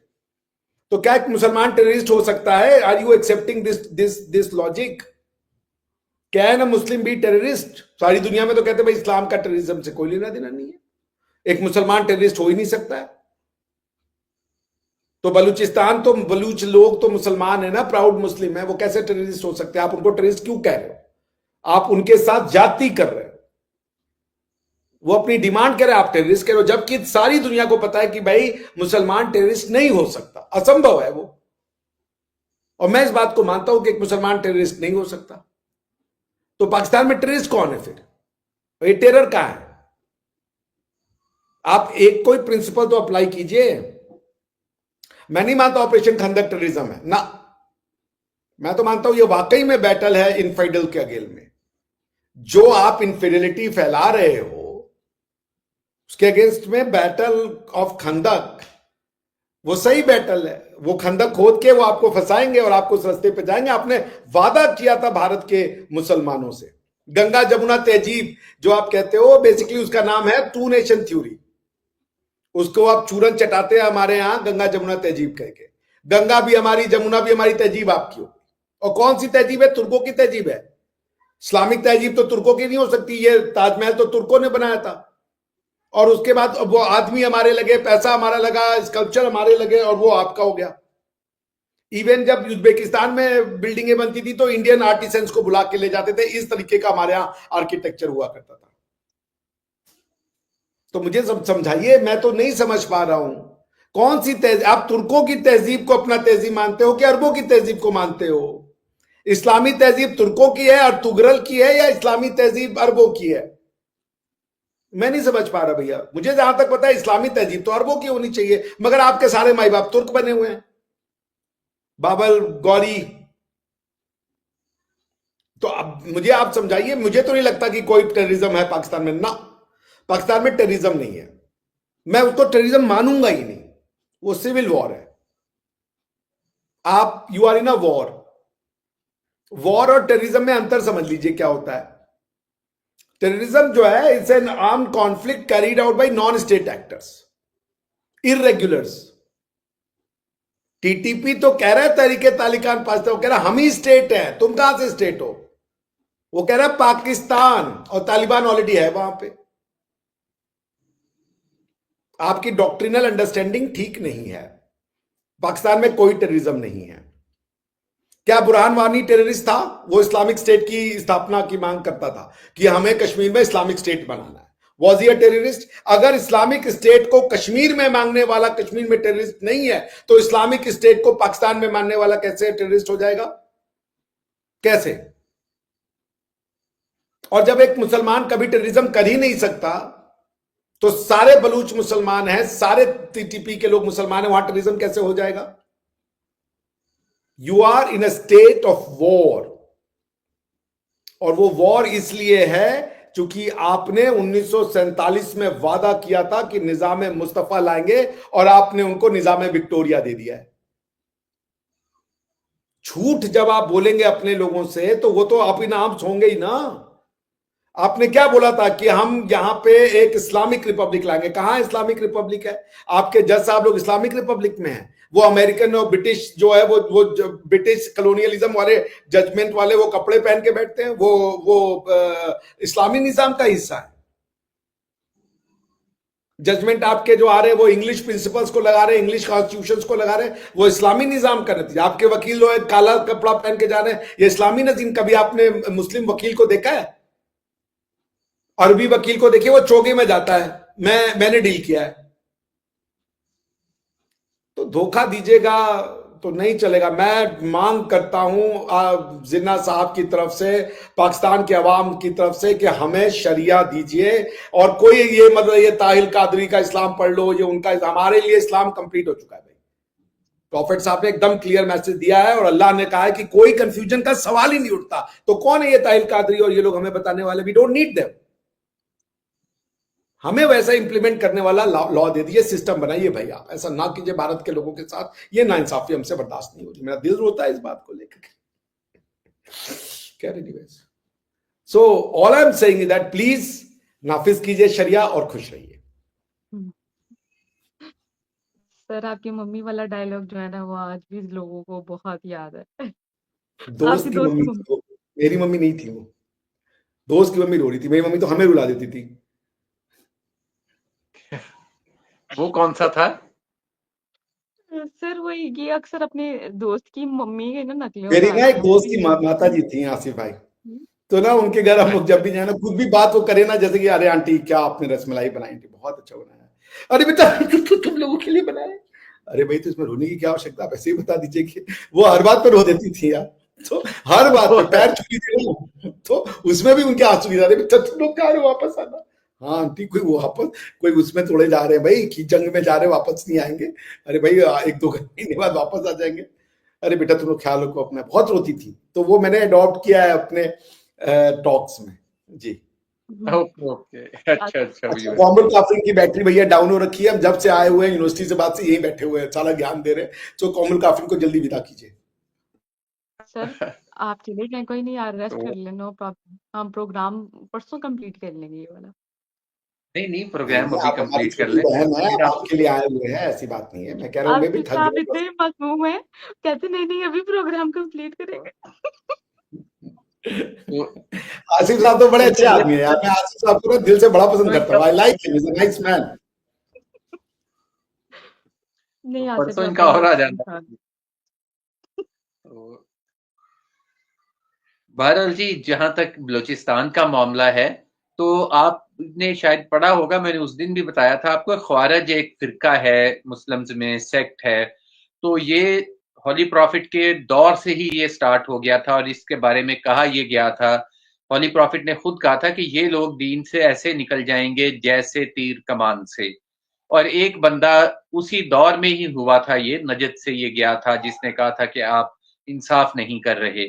तो क्या एक मुसलमान टेररिस्ट हो सकता है? Are you accepting this logic? Can a Muslim be terrorist? सारी दुनिया में तो कहते हैं भाई इस्लाम का टेररिज्म से कोई लेना देना नहीं है, एक मुसलमान टेररिस्ट हो ही नहीं सकता है। तो बलूचिस्तान तो बलूच लोग तो मुसलमान है ना, प्राउड मुस्लिम है, वो कैसे टेररिस्ट हो सकते हैं? आप उनको टेररिस्ट क्यों कह रहे हो? आप उनके साथ जाति कर रहे हो। वो अपनी डिमांड कह रहे हैं, आप टेररिस्ट कह रहे हो, जबकि सारी दुनिया को पता है कि भाई मुसलमान टेररिस्ट नहीं हो सकता, असंभव है वो। और मैं इस बात को मानता हूं कि एक मुसलमान टेररिस्ट नहीं हो सकता। तो पाकिस्तान में टेररिस्ट कौन है फिर? ये टेरर कहां है? आप एक कोई प्रिंसिपल तो अप्लाई कीजिए। मैं नहीं मानता ऑपरेशन खंदक टेररिज्म है ना। मैं तो मानता हूं ये वाकई में बैटल है इनफाइडल के अगेंस्ट में। जो आप इनफिडेलिटी फैला रहे हो, उसके अगेंस्ट में बैटल ऑफ खंदक, वो सही बैटल है। वो खंदक खोद के वो आपको फंसाएंगे और आपको उस रास्ते पे जाएंगे। आपने वादा किया था भारत के मुसलमानों से। गंगा जमुना तहजीब जो आप कहते हो, बेसिकली उसका नाम है टू नेशन थ्योरी। उसको आप चूरन चटाते हैं हमारे यहां गंगा जमुना तहजीब करके। गंगा भी हमारी, जमुना भी हमारी, तहजीब आपकी होगी। और कौन सी तहजीब है? तुर्कों की तहजीब है। इस्लामिक तहजीब तो तुर्कों की नहीं हो सकती। ये ताजमहल तो तुर्कों ने बनाया था। और उसके बाद वो आदमी हमारे लगे, पैसा हमारा लगा, स्कल्पचर हमारे लगे, और वो आपका हो गया। इवन जब उज्बेकिस्तान में बिल्डिंगें बनती थी तो इंडियन आर्टिसंस को बुला के ले जाते थे। इस तरीके का हमारे यहां आर्किटेक्चर हुआ करता था। तो मुझे समझाइए, मैं तो नहीं समझ पा रहा हूं कौन सी तहजीब। आप तुर्कों की तहजीब को अपना तहजीब मानते हो कि अरबों की तहजीब को मानते हो? इस्लामी तहजीब तुर्कों की है और तुगरल की है, या इस्लामी तहजीब अरबों की है? मैं नहीं समझ पा रहा भैया। मुझे जहां तक पता है इस्लामी तहजीब तो अरबों की होनी चाहिए, मगर आपके सारे माई बाप तुर्क बने हुए हैं, बाबर, गौरी। तो अब मुझे आप समझाइए। मुझे तो नहीं लगता कि कोई टेररिज्म है पाकिस्तान में ना। पाकिस्तान में टेररिज्म नहीं है। मैं उसको टेररिज्म मानूंगा ही नहीं। वो सिविल वॉर है। आप you are in a war. War और टेररिज्म में अंतर समझ लीजिए क्या होता है। टेररिज्म जो है, it's an armed conflict carried out by non state actors, irregulars. TTP तो कह रहा है तहरीके तालिबान पाकिस्तान, वो कह रहा है हम ही स्टेट है, तुम कहां से स्टेट हो? वो कह रहा है पाकिस्तान, और तालिबान ऑलरेडी है वहां पे। आपकी डॉक्ट्रिनल अंडरस्टैंडिंग ठीक नहीं है। पाकिस्तान में कोई टेररिज्म नहीं है। क्या बुरहान वानी टेररिस्ट था? वो इस्लामिक स्टेट की स्थापना की मांग करता था कि हमें कश्मीर में इस्लामिक स्टेट बनाना है। Was he a terrorist? अगर इस्लामिक स्टेट को कश्मीर में मांगने वाला कश्मीर में टेररिस्ट नहीं है, तो इस्लामिक स्टेट को पाकिस्तान में मानने वाला कैसे टेररिस्ट हो जाएगा? कैसे? और जब एक मुसलमान कभी टेररिज्म कर ही नहीं सकता, तो सारे बलूच मुसलमान हैं, सारे टीटीपी के लोग मुसलमान हैं, वहां टेररिज्म कैसे हो जाएगा? You are in a state of war. और वो वॉर इसलिए है क्योंकि आपने 1947 में वादा किया था कि निजाम मुस्तफा लाएंगे, और आपने उनको निजाम विक्टोरिया दे दिया है। झूठ जब आप बोलेंगे अपने लोगों से, तो वो तो आप ही नाम होंगे ही ना। आपने क्या बोला था कि हम यहां पे एक इस्लामिक रिपब्लिक लाएंगे। कहां इस्लामिक रिपब्लिक है? आपके जज साहब लोग इस्लामिक रिपब्लिक में हैं। वो अमेरिकन और ब्रिटिश जो है, वो ब्रिटिश कॉलोनियलिज्म वाले जजमेंट वाले वो कपड़े पहन के बैठते हैं, वो इस्लामी निजाम का हिस्सा है। जजमेंट आपके जो आ रहे हैं वो इंग्लिश प्रिंसिपल्स को लगा रहे हैं, इंग्लिश कॉन्स्टिट्यूशंस को लगा रहे हैं, वो इस्लामी निजाम का नतीजा। आपके वकील जो है काला कपड़ा पहन के जा रहे हैं, ये इस्लामी नजीम। कभी आपने मुस्लिम वकील को देखा है? अरबी वकील को देखिए, वो चोगे में जाता है, मैंने डील किया है। तो धोखा दीजिएगा तो नहीं चलेगा। मैं मांग करता हूं जिन्ना साहब की तरफ से, पाकिस्तान के अवाम की तरफ से, कि हमें शरिया दीजिए। और कोई ये मतलब ये ताहिल कादरी का इस्लाम पढ़ लो, ये उनका, हमारे लिए इस्लाम कंप्लीट हो चुका है भाई। प्रॉफिट साहब ने एकदम क्लियर मैसेज दिया है, और अल्लाह ने कहा है कि कोई कंफ्यूजन का सवाल ही नहीं उठता। तो कौन है ये ताहिल कादरी और ये लोग हमें बताने वाले? We don't need them. हमें वैसा इंप्लीमेंट करने वाला लॉ दे दिए, सिस्टम बनाइए भाई। आप ऐसा ना कीजिए भारत के लोगों के साथ। ये नाइंसाफी हमसे बर्दाश्त नहीं होती। मेरा दिल रोता है इस बात को लेकर। Anyways, so all I am saying is that please नाफिज कीजिए शरिया और खुश रहिए। सर, आपकी मम्मी वाला डायलॉग जो है ना, वो आज भी लोगों को बहुत याद है। दोस्त आपकी की दोस्त मम्मी की थी मम्मी। वो, मेरी मम्मी नहीं थी वो। दोस्त की मम्मी रो रही थी, मेरी मम्मी तो हमें रुला देती थी। वो कौन सा था? सर, वो ये अक्सर अपने दोस्त की मम्मी के ना नकलें मेरी ना उतारते एक हैं, दोस्त मुझे की ये माता जी थी, आसिफ भाई। हम्म, तो ना उनके घर हम लोग जब भी जाए ना, कुछ भी बात वो करे ना, जैसे कि अरे आंटी क्या आपने रसमलाई बनाई थी, बहुत अच्छा बनाया। अरे बेटा तुम लोगों के लिए बनाए। अरे भाई तो इसमें रोने की क्या आवश्यकता, आप ऐसे ही बता दीजिए। कि वो हर बात पर रो देती थी यार। तो हर बात पे पैर छू लीजिए ना, तो उसमें भी उनके आंसू नहीं आ रहे। बेटा तुम लोग कहा रहे हो, वापस आना। हाँ आंटी, कोई वो वापस, कोई उसमें थोड़े जा रहे हैं भाई कि जंग में जा रहे वापस नहीं आएंगे। अरे भाई 1-2 महीने बाद वापस आ जाएंगे। अरे बेटा तुम लोग ख्याल रखो अपना। बहुत रोती थी। तो वो मैंने अडॉप्ट किया है अपने टॉक्स में जी। हम्म, ओके ओके, अच्छा अच्छा अच्छा, व्यूअर। मोहम्मद काफिर की बैटरी भैया डाउन हो रखी है, हम जब से आए हुए हैं यूनिवर्सिटी से, बाद से यहीं बैठे हुए हैं, सारा ज्ञान दे रहे हैं। तो मोहम्मद काफिर को जल्दी विदा कीजिए। सर आप चले गए, कोई नहीं यार, रेस्ट कर तो ले, नो प्रॉब्लम, हम प्रोग्राम परसों कंप्लीट कर लेंगे ये वाला। नहीं नहीं, नहीं प्रोग्राम नहीं, अभी आप हमारी कंप्लीट कर छोटी लें। बहन है, फिर हम आप आपके लिए आए हुए हैं, ऐसी बात नहीं है। मैं कह रहा हूँ मैं भी आपके थक साहब गया बस। इतने मसमूम है, कहते नहीं नहीं अभी प्रोग्राम कंप्लीट करेंगे। तो आसिफ साहब तो बड़े अच्छे चलिए आदमी है यार, मैं आसिफ साहब को ना दिल से बड़ा पसंद करता इनका, हूँ। I like him, is a nice man. नहीं आसिफ परसों साहब इनका बहुत और आ अच्छे जाना। इंसान। तो बहरहाल जी, जहां तक बलूचिस्तान का मामला है, तो आपने शायद पढ़ा होगा, मैंने उस दिन भी बताया था आपको, ख्वारज एक फिरका है मुस्लिम्स में, सेक्ट है। तो ये हॉली प्रॉफिट के दौर से ही ये स्टार्ट हो गया था और इसके बारे में कहा यह गया था। हॉली प्रॉफिट ने खुद कहा था कि ये लोग दीन से ऐसे निकल जाएंगे जैसे तीर कमान से। और एक बंदा उसी दौर में ही हुआ था, ये नजद से ये गया था, जिसने कहा था कि आप इंसाफ नहीं कर रहे।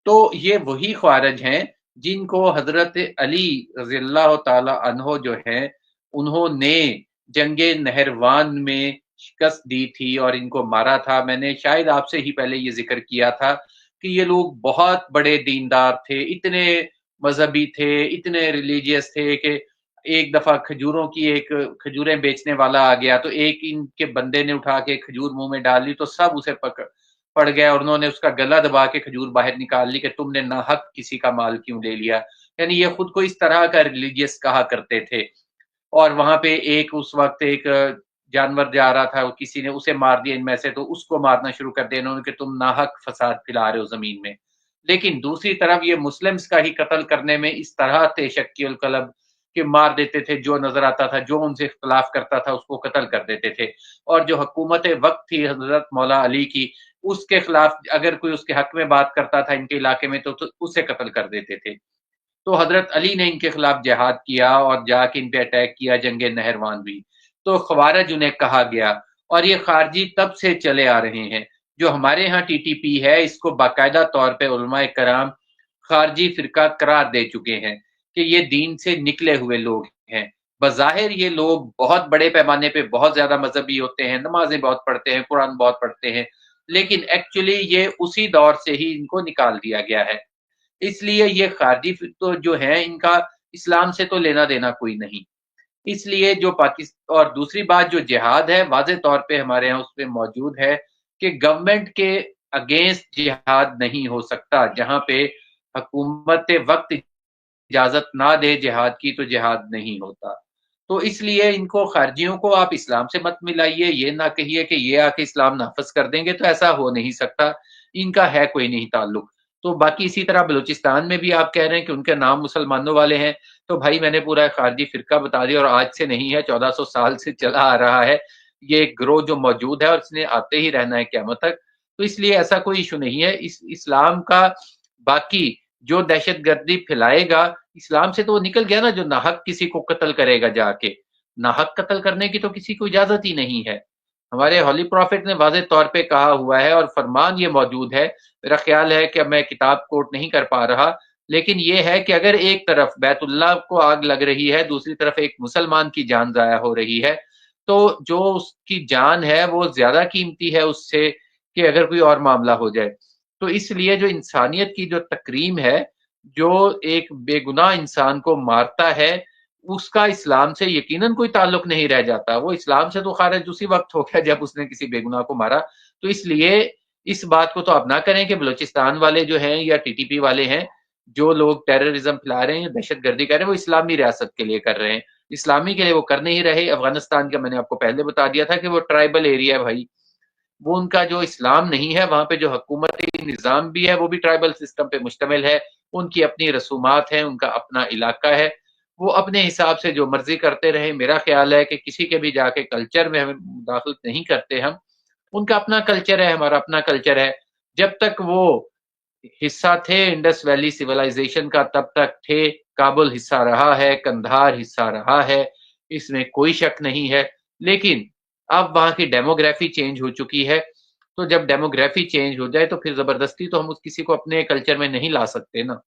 तो ये वही ख्वारिज हैं जिनको हजरत अली रज़ियल्लाहु ताला अन्हो जो हैं, उन्होंने जंगे नहरवान में शिकस्त दी थी और इनको मारा था। मैंने शायद आपसे ही पहले ये जिक्र किया था कि ये लोग बहुत बड़े दीनदार थे, इतने मजहबी थे, इतने रिलीजियस थे कि एक दफा खजूरों की एक खजूरें बेचने वाला आ गया, तो एक इनके बंदे ने उठा के खजूर मुंह में डाल ली तो सब उसे पड़ गया और उन्होंने उसका गला दबा के खजूर बाहर निकाल ली कि तुमने नाहक किसी का माल क्यों ले लिया। यानी ये खुद को इस तरह का रिलीजियस कहा करते थे। और वहां पे एक उस वक्त एक जानवर जा रहा था, किसी ने उसे मार दिया इनमें से, तो उसको मारना शुरू कर दिया इन्होंने कि तुम नाहक फसाद फैला रहे हो जमीन में। लेकिन दूसरी तरफ ये मुस्लिम्स का ही कत्ल करने में इस तरह थे शक्ल कलब कि मार देते थे, जो नजर आता था, जो उनसे इख्तलाफ करता था उसको कत्ल कर देते थे। और जो हुकूमत वक्त थी हजरत मौला अली की, उसके खिलाफ अगर कोई उसके हक में बात करता था इनके इलाके में तो उसे कत्ल कर देते थे। तो हजरत अली ने इनके खिलाफ जिहाद किया और जाके इन पे अटैक किया, जंगे नहरवान भी। तो ख्वारिज उन्हें कहा गया। और ये खारजी तब से चले आ रहे हैं। जो हमारे यहाँ टीटीपी है, इसको बाकायदा तौर पे उलमाए कराम खारजी फिरका करार दे चुके हैं कि ये दीन से निकले हुए लोग हैं। बज़ाहिर ये लोग बहुत बड़े पैमाने पे बहुत ज्यादा मजहबी होते हैं, नमाजें बहुत पढ़ते हैं, कुरान बहुत पढ़ते हैं, लेकिन एक्चुअली ये उसी दौर से ही इनको निकाल दिया गया है। इसलिए ये खारजी तो जो है, इनका इस्लाम से तो लेना देना कोई नहीं। इसलिए जो पाकिस्तान, और दूसरी बात जो जिहाद है, वाज़ेह तौर पे हमारे यहाँ उसमें मौजूद है कि गवर्नमेंट के अगेंस्ट जिहाद नहीं हो सकता। जहां पे हुकूमत वक्त इजाजत ना दे जिहाद की, तो जिहाद नहीं होता। तो इसलिए इनको खारजियों को आप इस्लाम से मत मिलाइए, ये ना कहिए कि ये आके इस्लाम नाफज कर देंगे, तो ऐसा हो नहीं सकता। इनका है कोई नहीं ताल्लुक। तो बाकी इसी तरह बलूचिस्तान में भी आप कह रहे हैं कि उनके नाम मुसलमानों वाले हैं, तो भाई मैंने पूरा खारजी फिरका बता दिया, और आज से नहीं है, 1400 साल से चला आ रहा है ये ग्रोह जो मौजूद है, और इसने आते ही रहना है क़यामत तक। तो इसलिए ऐसा कोई इशू नहीं है इस्लाम का। बाकी जो दहशतगर्दी फैलाएगा, इस्लाम से तो वो निकल गया ना, जो नाहक किसी को कत्ल करेगा जाके। नाहक कत्ल करने की तो किसी को इजाजत ही नहीं है। हमारे हॉली प्रॉफिट ने वाज़ेह तौर पे कहा हुआ है और फरमान ये मौजूद है। मेरा ख्याल है कि मैं किताब कोट नहीं कर पा रहा, लेकिन ये है कि अगर एक तरफ बैतुल्लाह को आग लग रही है, दूसरी तरफ एक मुसलमान की जान जाया हो रही है, तो जो उसकी जान है वो ज्यादा कीमती है उससे, कि अगर कोई और मामला हो जाए। तो इसलिए जो इंसानियत की जो तकरीम है, जो एक बेगुनाह इंसान को मारता है, उसका इस्लाम से यकीनन कोई ताल्लुक नहीं रह जाता। वो इस्लाम से तो खारिज उसी वक्त हो गया जब उसने किसी बेगुनाह को मारा। तो इसलिए इस बात को तो आप ना करें कि बलूचिस्तान वाले जो हैं या टीटीपी वाले हैं, जो लोग टेररिज्म फैला रहे हैं, दहशतगर्दी कर रहे हैं, वो इस्लामी रियासत के लिए कर रहे हैं। इस्लामी के लिए वो कर नहीं रहे। अफगानिस्तान का मैंने आपको पहले बता दिया था कि वो ट्राइबल एरिया है भाई। वो उनका जो इस्लाम नहीं है, वहां पे जो हुकूमती निज़ाम भी है वो भी ट्राइबल सिस्टम पे मुश्तमिल है। उनकी अपनी रसूमात हैं, उनका अपना इलाका है, वो अपने हिसाब से जो मर्जी करते रहे। मेरा ख्याल है कि किसी के भी जाके कल्चर में हमें मुदाखलत नहीं करते हम। उनका अपना कल्चर है, हमारा अपना कल्चर है। जब तक वो हिस्सा थे इंडस वैली सिविलाइजेशन का, तब तक थे। काबुल हिस्सा रहा है, कंधार हिस्सा रहा है, इसमें कोई शक नहीं है। लेकिन अब वहां की डेमोग्राफी चेंज हो चुकी है। तो जब डेमोग्राफी चेंज हो जाए तो फिर जबरदस्ती तो हम उस किसी को अपने कल्चर में नहीं ला सकते ना।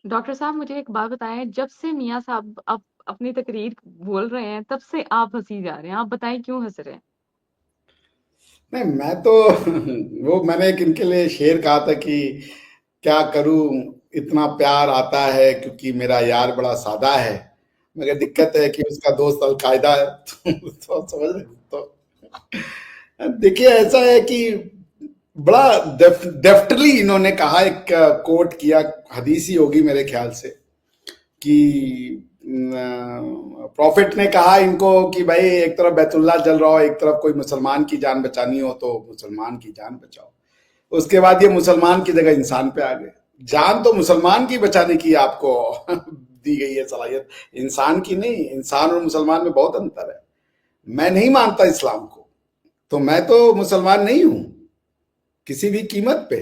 डॉक्टर साहब मुझे एक बात बताएं, जब से मियाँ साहब आप अपनी तकरीर बोल रहे हैं तब से आप हंसी जा रहे हैं, आप बताएं क्यों हंस रहे हैं? नहीं, मैं तो वो मैंने एक इनके लिए शेर कहा था कि क्या करूं, इतना प्यार आता है क्योंकि मेरा यार बड़ा सादा है, मगर दिक्कत है कि उसका दोस्त अलकायदा है। तो समझ रहे हो? तो देखिए, ऐसा है कि बड़ा डेफ्टली इन्होंने कहा, एक कोट किया, हदीस ही होगी मेरे ख्याल से, कि प्रॉफिट ने कहा इनको कि भाई एक तरफ बैतुल्लाह जल रहा हो, एक तरफ कोई मुसलमान की जान बचानी हो तो मुसलमान की जान बचाओ। उसके बाद ये मुसलमान की जगह इंसान पे आ गए। जान तो मुसलमान की बचाने की आपको दी गई है सलाहियत, इंसान की नहीं। इंसान और मुसलमान में बहुत अंतर है। मैं नहीं मानता इस्लाम को, तो मैं तो मुसलमान नहीं हूं किसी भी कीमत पे।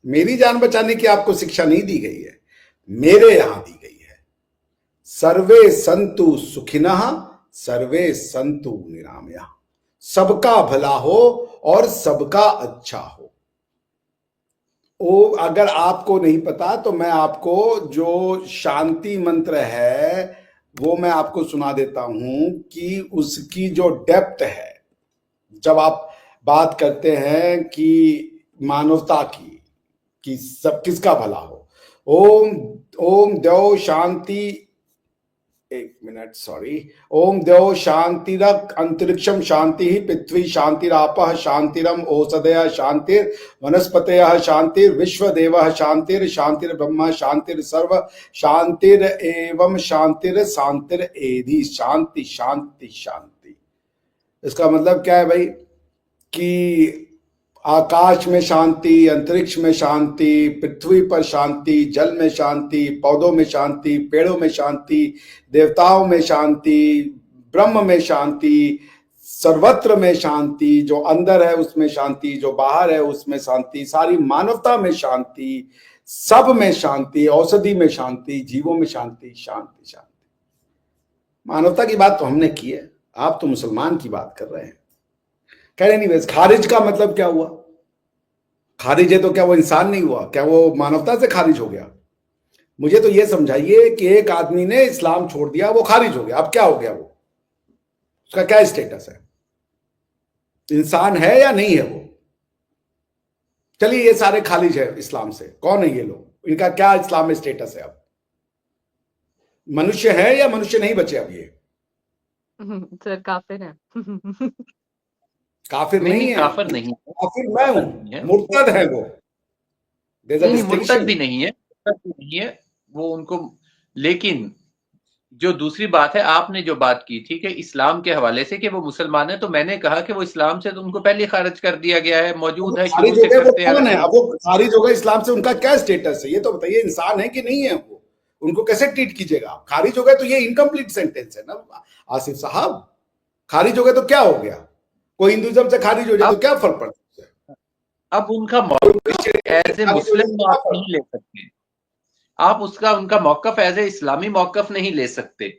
मेरी जान बचाने की आपको शिक्षा नहीं दी गई है, मेरे यहां दी गई है। सर्वे संतु सुखिनः, सर्वे संतु निरामया। सबका भला हो और सबका अच्छा हो। वो अगर आपको नहीं पता तो मैं आपको जो शांति मंत्र है वो मैं आपको सुना देता हूं कि उसकी जो डेप्थ है, जब आप बात करते हैं कि मानवता की, कि सब किसका भला हो। ओम ओम द्यौ शांति, एक मिनट सॉरी। ओम द्यौ शांतिरक अंतरिक्षम शांति, पृथ्वी शांतिरापः शांतिरम ओषधय शांतिर वनस्पतयः शांतिर विश्वदेवः शांतिर शांतिर ब्रह्म शांतिर सर्व शांतिर एवं शांतिर शांतिर एधि। शांति शांति शांति। इसका मतलब क्या है भाई? कि आकाश में शांति, अंतरिक्ष में शांति, पृथ्वी पर शांति, जल में शांति, पौधों में शांति, पेड़ों में शांति, देवताओं में शांति, ब्रह्म में शांति, सर्वत्र में शांति, जो अंदर है उसमें शांति, जो बाहर है उसमें शांति, सारी मानवता में शांति, सब में शांति, औषधि में शांति, जीवों में शांति, शांति शांति। मानवता की बात तो हमने की है, आप तो मुसलमान की बात कर रहे हैं। एनीवेज, खारिज का मतलब क्या हुआ? खारिज है तो क्या वो इंसान नहीं हुआ? क्या वो मानवता से खारिज हो गया? मुझे तो ये समझाइए कि एक आदमी ने इस्लाम छोड़ दिया, वो खारिज हो गया, अब क्या हो गया? वो उसका क्या स्टेटस है? इंसान है या नहीं है वो? चलिए, ये सारे खारिज है इस्लाम से, कौन है ये लोग? इनका क्या इस्लाम में स्टेटस है? अब मनुष्य है या मनुष्य नहीं बचे अब ये? सर काफिर है। काफिर नहीं नहीं नहीं, है, काफिर नहीं है, काफिर मैं हूं, काफिर नहीं है, मुर्तद है वो। देयर इज अ नहीं मुर्तद डिस्टिंक्शन। भी नहीं है, मुर्तद भी नहीं है वो उनको। लेकिन जो दूसरी बात है, आपने जो बात की थी कि इस्लाम के हवाले से कि वो मुसलमान है, तो मैंने कहा कि वो इस्लाम से तो उनको पहले खारिज कर दिया गया है, वो मौजूद है, शुरू खारिज हो से गए, वो करते आ कौन है? रहे हैं। अब वो खारिज हो गए इस्लाम से, उनका क्या स्टेटस है ये तो बताइए। इंसान है कि नहीं है वो? उनको कैसे ट्रीट कीजिएगा आप? खारिज हो गए तो ये इनकम्प्लीट सेंटेंस है ना आसिफ साहब। खारिज हो गए तो क्या हो गया? कोई हिंदुइज्म से खारिज हो जाए तो अब क्या फर्क पड़ता है? अब उनका कोई मौकफ क्रिश्चियन से एज ए खारिज हो जाए मुस्लिम तो क्या आप फर्क? नहीं ले सकते, आप उनका मौकफ एज ए इस्लामी मौकफ नहीं ले सकते।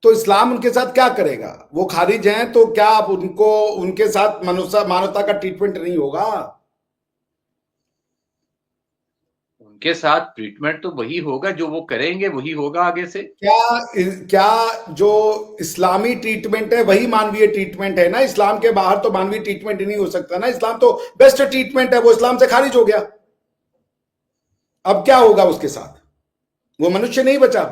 तो इस्लाम उनके साथ क्या करेगा? वो खारिज हैं तो क्या आप उनको, उनके साथ मानवता का ट्रीटमेंट नहीं होगा? उनके साथ ट्रीटमेंट तो वही होगा, जो वो करेंगे वही होगा आगे से। क्या क्या जो इस्लामी ट्रीटमेंट है वही मानवीय ट्रीटमेंट है ना? इस्लाम के बाहर तो मानवीय ट्रीटमेंट ही नहीं हो सकता ना। इस्लाम तो बेस्ट ट्रीटमेंट है, वो इस्लाम से खारिज हो गया। अब क्या होगा उसके साथ? वो मनुष्य नहीं बचा।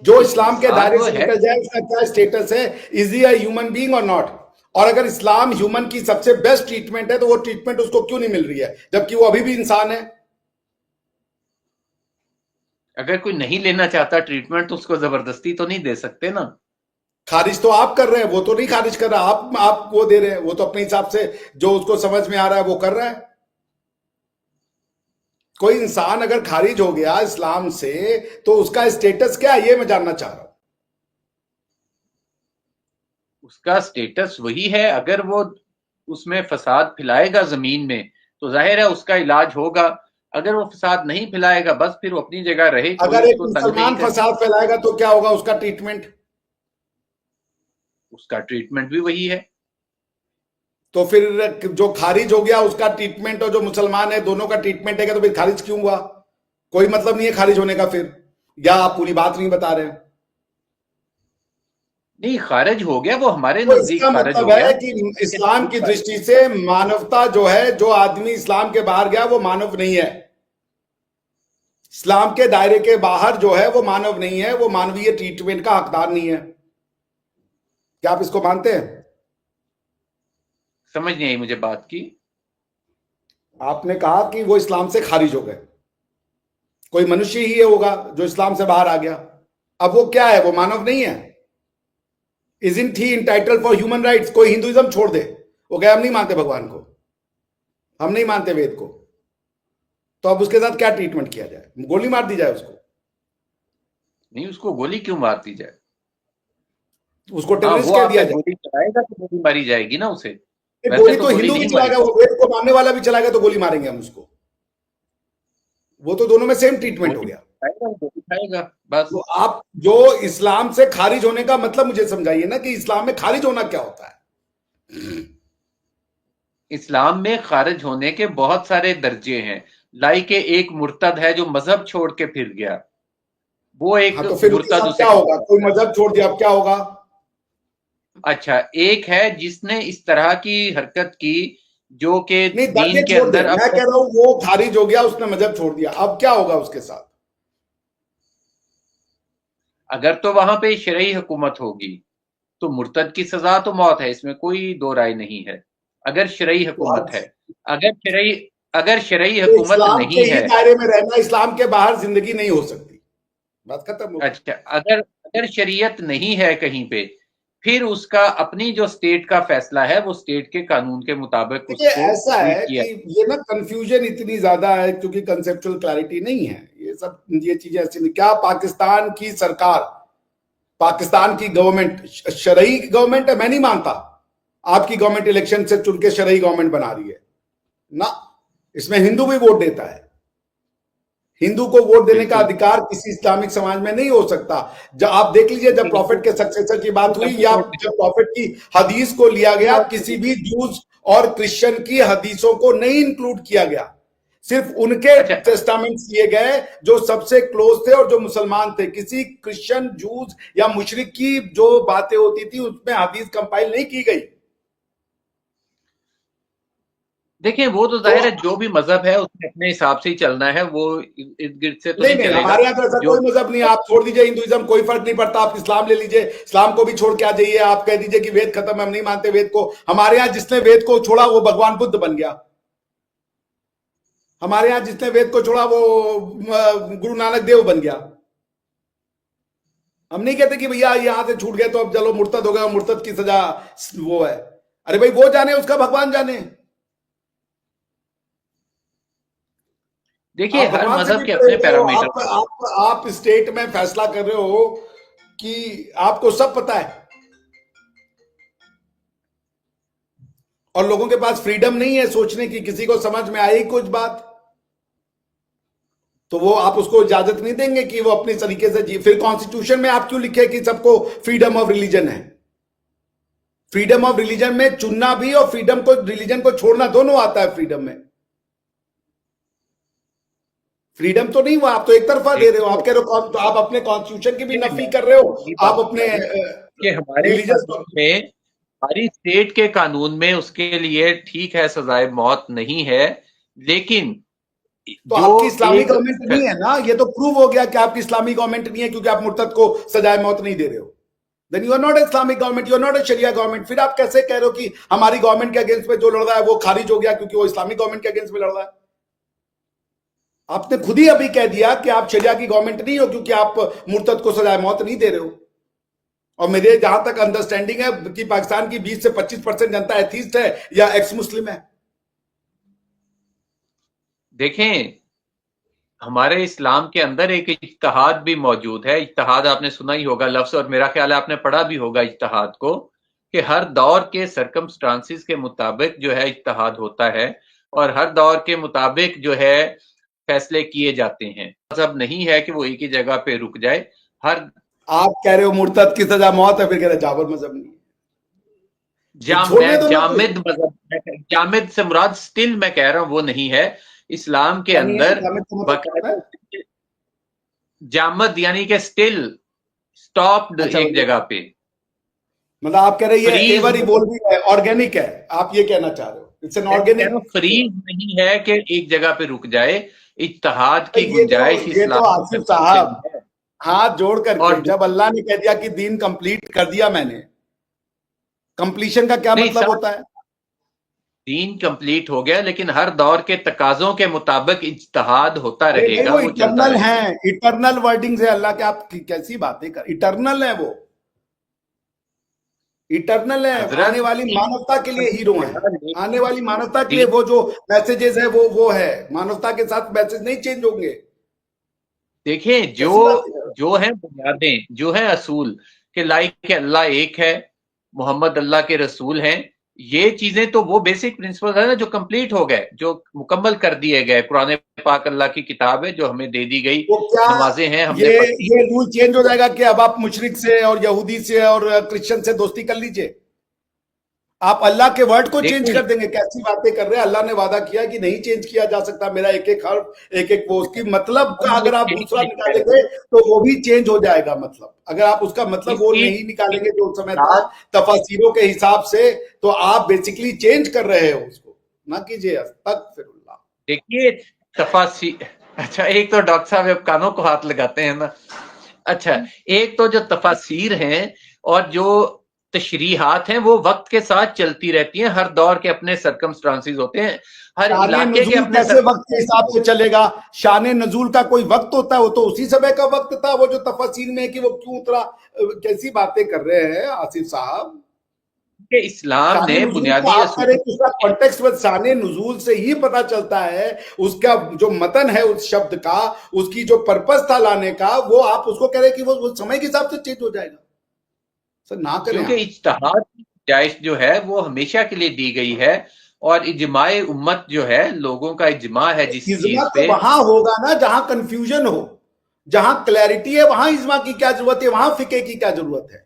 जो इस्लाम के इंसान दायरे वो से है। निकल जाए उसका क्या स्टेटस है? Is he a human being और नॉट? और अगर इस्लाम ह्यूमन की सबसे बेस्ट ट्रीटमेंट है तो वो ट्रीटमेंट उसको क्यों नहीं मिल रही है, जबकि वो अभी भी इंसान है? अगर कोई नहीं लेना चाहता ट्रीटमेंट तो उसको जबरदस्ती तो नहीं दे सकते ना। खारिज तो आप कर रहे हैं, वो तो नहीं खारिज कर रहा। आप वो दे रहे हैं, वो तो अपने हिसाब से जो उसको समझ में आ रहा है वो कर रहा है। कोई इंसान अगर खारिज हो गया इस्लाम से तो उसका स्टेटस क्या है, ये मैं जानना चाह रहा हूं। उसका स्टेटस वही है, अगर वो उसमें फसाद फैलाएगा जमीन में तो जाहिर है उसका इलाज होगा। अगर वो फसाद नहीं फैलाएगा बस फिर वो अपनी जगह रहे, कोई अगर एक उसको तंग नहीं मुसलमान करे। फसाद फैलाएगा तो क्या होगा उसका ट्रीटमेंट? उसका ट्रीटमेंट भी वही है। तो फिर जो खारिज हो गया उसका ट्रीटमेंट और जो मुसलमान है दोनों का ट्रीटमेंट है, तो फिर खारिज क्यों हुआ? कोई मतलब नहीं है खारिज होने का फिर, या आप पूरी बात नहीं बता रहे हैं? नहीं, खारिज हो गया, वो हमारे तो नजदीक इसका खारिज मतलब हो गया। है कि इस्लाम की दृष्टि से मानवता जो है, जो आदमी इस्लाम के बाहर गया वो मानव नहीं है। इस्लाम के दायरे के बाहर जो है वो मानव नहीं है, वो मानवीय ट्रीटमेंट का हकदार नहीं है। क्या आप इसको मानते हैं? समझ नहीं आई मुझे बात की। आपने कहा कि वो इस्लाम से खारिज हो गए, कोई मनुष्य ही होगा जो इस्लाम से बाहर आ गया। अब वो क्या है? वो मानव नहीं है। Isn't he entitled for human rights? कोई हिंदुइज्म छोड़ दे, वो कहे हम नहीं मानते भगवान को, हम नहीं मानते वेद को, तो अब उसके साथ क्या ट्रीटमेंट किया जाए? गोली मार दी जाए उसको? नहीं, उसको गोली क्यों मार दी जाए? उसको हाँ, टेररिस्ट वो कह आप दिया पे जाए? गोली चलाएगा तो गोली मारी जाएगी ना उसे। गोली वैसे तो तो गोली हिंदू भी नहीं मारी चलाएगा, वो वेद को मानने वाला भी चलाएगा तो गोली मारेंगे हम उसको। वो तो दोनों में सेम ट्रीटमेंट हो गोली गया। खाएगा, गोली खाएगा बस। तो आप जो इस्लाम से खारिज होने का मतलब मुझे समझाइए ना, कि इस्लाम में खारिज होना क्या होता है? इस्लाम में खारिज होने के बहुत सारे दर्जे हैं। लाइक एक मुर्तद है जो मजहब छोड़ के फिर गया, वो एक हाँ, तो फिर उसके मुर्तद साथ उसे क्या कहा होगा? कोई जाता है। मजहब छोड़ दिया, अब क्या होगा? अच्छा, एक है जिसने इस तरह की हरकत की जो कि नहीं, दर्जे दीन के छोड़ दे, अंदर अब मैं कह रहा हूं वो खारिज हो गया, उसने मजहब छोड़ दिया, अब क्या होगा उसके साथ? अगर तो वहां पे शरई हुकूमत होगी तो मुर्तद की सजा तो मौत है, इसमें कोई दो राय नहीं है। अगर शरई तो हुकूमत हर है, अगर शरई अगर शरई तो हुकूमत इस्लाम के नहीं ही है। दायरे में रहना, इस्लाम के बाहर जिंदगी नहीं हो सकती, बात खत्म हो गई। अच्छा, अगर अगर शरीयत नहीं है कहीं पे, फिर उसका अपनी जो स्टेट का फैसला है वो स्टेट के कानून के मुताबिक देखिए, उसको ऐसा है ट्रीट कि किया। ये ना कंफ्यूजन इतनी ज्यादा है क्योंकि कंसेप्चुअल क्लैरिटी नहीं है। ये सब ये चीजें ऐसी नहीं। क्या पाकिस्तान की सरकार, पाकिस्तान की गवर्नमेंट शरई गवर्नमेंट है? मैं नहीं मानता। आपकी गवर्नमेंट इलेक्शन से चुन के शरई गवर्नमेंट बना रही है ना, इसमें हिंदू भी वोट देता है। हिंदू को वोट देने का बिल्कुल। अधिकार किसी इस्लामिक समाज में नहीं हो सकता। जब आप देख लीजिए, जब प्रॉफिट के सक्सेसर की बात हुई, या जब प्रॉफिट की हदीस को लिया गया, किसी भी जूस और क्रिश्चियन की हदीसों को नहीं इंक्लूड किया गया, सिर्फ उनके अच्छा, टेस्टामेंट्स लिए गए जो सबसे क्लोज थे और जो मुसलमान थे। किसी क्रिश्चियन, जूस या मुशरिक की जो बातें होती थी उसमें हदीस कंपाइल नहीं की गई। देखिए वो तो तो जाहिर है जो भी मजहब है उसने अपने हिसाब से ही चलना है, वो इर्द गिर्द से तो नहीं नहीं नहीं, चलेगा। हमारे यहाँ तो ऐसा जो कोई मजहब नहीं है। आप छोड़ दीजिए हिंदुइज्म, कोई फर्क नहीं पड़ता। आप इस्लाम ले लीजिए, इस्लाम को भी छोड़ के आ जाइए। आप कह दीजिए कि वेद खत्म है, हम नहीं मानते वेद को। हमारे यहाँ जिसने वेद को छोड़ा वो भगवान बुद्ध बन गया। हमारे यहाँ जिसने वेद को छोड़ा वो गुरु नानक देव बन गया। हम नहीं कहते कि भैया यहां से छूट गए तो अब चलो मुर्तद हो गया, मुर्तद की सजा वो है। अरे भाई, वो जाने, उसका भगवान जाने। देखिए आप हर भगवान से भी मजहब के बड़े अपने हो। पैरामीटर आप होते हैं। आप स्टेट में फैसला कर रहे हो कि आपको सब पता है और लोगों के पास फ्रीडम नहीं है सोचने की, किसी को समझ में आई कुछ बात तो वो आप उसको इजाजत नहीं देंगे कि वो अपनी तरीके से जी। फिर कॉन्स्टिट्यूशन में आप क्यों लिखे कि सबको फ्रीडम ऑफ रिलीजन है? फ्रीडम ऑफ रिलीजन में चुनना भी और फ्रीडम को, रिलीजन को छोड़ना दोनों आता है फ्रीडम में। फ्रीडम तो नहीं हुआ, आप तो एक तरफा दे रहे हो। आप कह रहे हो, तो आप अपने कॉन्स्टिट्यूशन की भी नफी कर रहे हो, ये बात आप अपने बताइए कि हमारे रिलीजियस। कानून में, हमारी स्टेट के कानून में उसके लिए ठीक है सजाए मौत नहीं है, लेकिन तो जो आपकी इस्लामी एक गवर्नमेंट नहीं है ना, ये तो प्रूव हो गया कि आपकी इस्लामी गवर्नमेंट नहीं है, क्योंकि आप मुर्तद को सजाए मौत नहीं दे रहे हो। Then you are not Islamic government, you are not a sharia government. फिर आप कैसे कह रहे हो कि हमारी गवर्नमेंट के अगेंस्ट में जो लड़ रहा है वो खारिज हो गया क्योंकि वो इस्लामिक गवर्नमेंट के अगेंस्ट में लड़ रहा है? आपने खुद ही अभी कह दिया कि आप शरिया की गवर्नमेंट नहीं हो क्योंकि आप मुर्तद को सजाए मौत नहीं दे रहे हो। और मेरे जहां तक अंडरस्टैंडिंग है कि पाकिस्तान की 20 से 25% जनता एथीस्ट है या एक्स मुस्लिम है। देखें, हमारे इस्लाम के अंदर एक इज्तिहाद भी मौजूद है। इज्तिहाद आपने सुना ही होगा लफ्ज, और मेरा ख्याल है आपने पढ़ा भी होगा इज्तिहाद को, कि हर दौर के सरकमस्टांसिस के मुताबिक जो है इज्तिहाद होता है और हर दौर के मुताबिक जो है फैसले किए जाते हैं। मतलब नहीं है कि वो एक ही जगह पे रुक जाए। हर आप कह रहे हो मुर्तद की सजा मौत है, फिर कह रहे जाबर मजहब नहीं है। तो छोड़ने दो ना फिर। जामिद मजहब, जामिद से मुराद स्टिल मैं कह रहा हूं वो नहीं है इस्लाम के क्या नहीं है अंदर। जामिद का मतलब क्या होता बाकायदा है? जामद यानी कि स्टिल, स्टॉप्ड अच्छा, एक जगह पे, मतलब आप कह रहे हैं ये फ्रीज एवर इवॉल्विंग है, ऑर्गेनिक है, आप ये कहना चाह रहे हो, इट्स एन मैं कह रहा हूं ऑर्गेनिक। फ्रीज नहीं है कि एक जगह पे रुक जाए। इत्तेहाद की ये तो गुंजाइश ये तो इस्लाम की आसिफ तरफ से साहब, है। हाथ जोड़ करके और जब अल्लाह ने कह दिया कि दीन कंप्लीट कर दिया मैंने, कंप्लीशन का क्या नहीं मतलब साहब, होता है? दीन कंप्लीट हो गया, लेकिन हर दौर के तकाजों के मुताबिक इज्तिहाद होता अरे नहीं, रहेगा, वो वो चलता इटर्नल रहेगा। है, इटर्नल वर्डिंग है अल्लाह के, आप कैसी बातें कर, इटर्नल है वो, इटर्नल है, आने हजरत वाली मानवता के लिए हीरो है, आने वाली मानवता के लिए दीन, वो जो मैसेजेस है वो है, मानवता के साथ मैसेज नहीं चेंज होंगे। देखें जो कैसी बातें कर रहे जो है बुनियादें, जो है असूल कि लाइक के अल्लाह एक है, मोहम्मद अल्लाह के रसूल हैं, ये चीजें तो वो बेसिक प्रिंसिपल है ना जो कंप्लीट हो गए, जो मुकम्मल कर दिए गए। कुरान पाक अल्लाह की किताब है जो हमें दे दी गई, हो? तो क्या नमाजें हैं हमने ये पढ़ी। ये रूल चेंज हो जाएगा कि अब आप मुशरिक से और यहूदी से और क्रिश्चियन से दोस्ती कर लीजिए? आप अल्लाह के वर्ड को चेंज देखिए कर देंगे? कैसी बातें कर रहे हैं? अल्लाह ने वादा किया कि नहीं चेंज किया जा सकता, मेरा एक एक हर्फ एक एक वो, उसकी मतलब का हम ये अगर आप यही दूसरा नहीं कह निकालेंगे रहे, तो वो भी चेंज हो जाएगा। मतलब अगर आप उसका मतलब वो इसकी नहीं निकालेंगे जो उस समय था इस्तेमाल- तफसीरों के हिसाब से, तो आप बेसिकली चेंज कर रहे हो उसको। ना कीजिए, अस्तगफिरुल्लाह। देखिए तफासी अच्छा, एक तो डॉक्टर साहब अब कानों को हाथ लगाते हैं ना। अच्छा, एक तो जो तफासिर हैं और जो तशरीहात हैं वो वक्त के साथ चलती रहती हैं, हर दौर के अपने सरकमस्टांसिस होते हैं, हर शान इलाके के नजूल अपने कैसे वक्त के हिसाब से सरकमस्टांसिस। चलेगा? शान नजूल का कोई वक्त होता है? वो तो उसी समय का वक्त था, वो जो तफसील में है कि वो क्यों उतरा। कैसी बातें कर रहे हैं आसिफ साहब? के इस्लाम शान ने नजूल को बुनियादी आप करें असूल, कि उसका कॉन्टेक्स्ट में शान नजूल से ही पता चलता है, उसका जो मतन है उस शब्द का, उसकी जो पर्पस था लाने का, वो आप उसको कह रहे हैं कि वो समय के हिसाब से चेंज हो जाएगा। सर ना करें क्योंकि आप। इज्तिहाद की गुंजाइश जो है वो हमेशा के लिए दी गई है, और इजमाए उम्मत जो है, लोगों का इजमा है जिस इज्मा चीज तो पे। वहां होगा ना जहां कंफ्यूजन हो, जहां क्लैरिटी है वहां इज्मा की क्या जरूरत है, वहां फिके की क्या जरूरत है?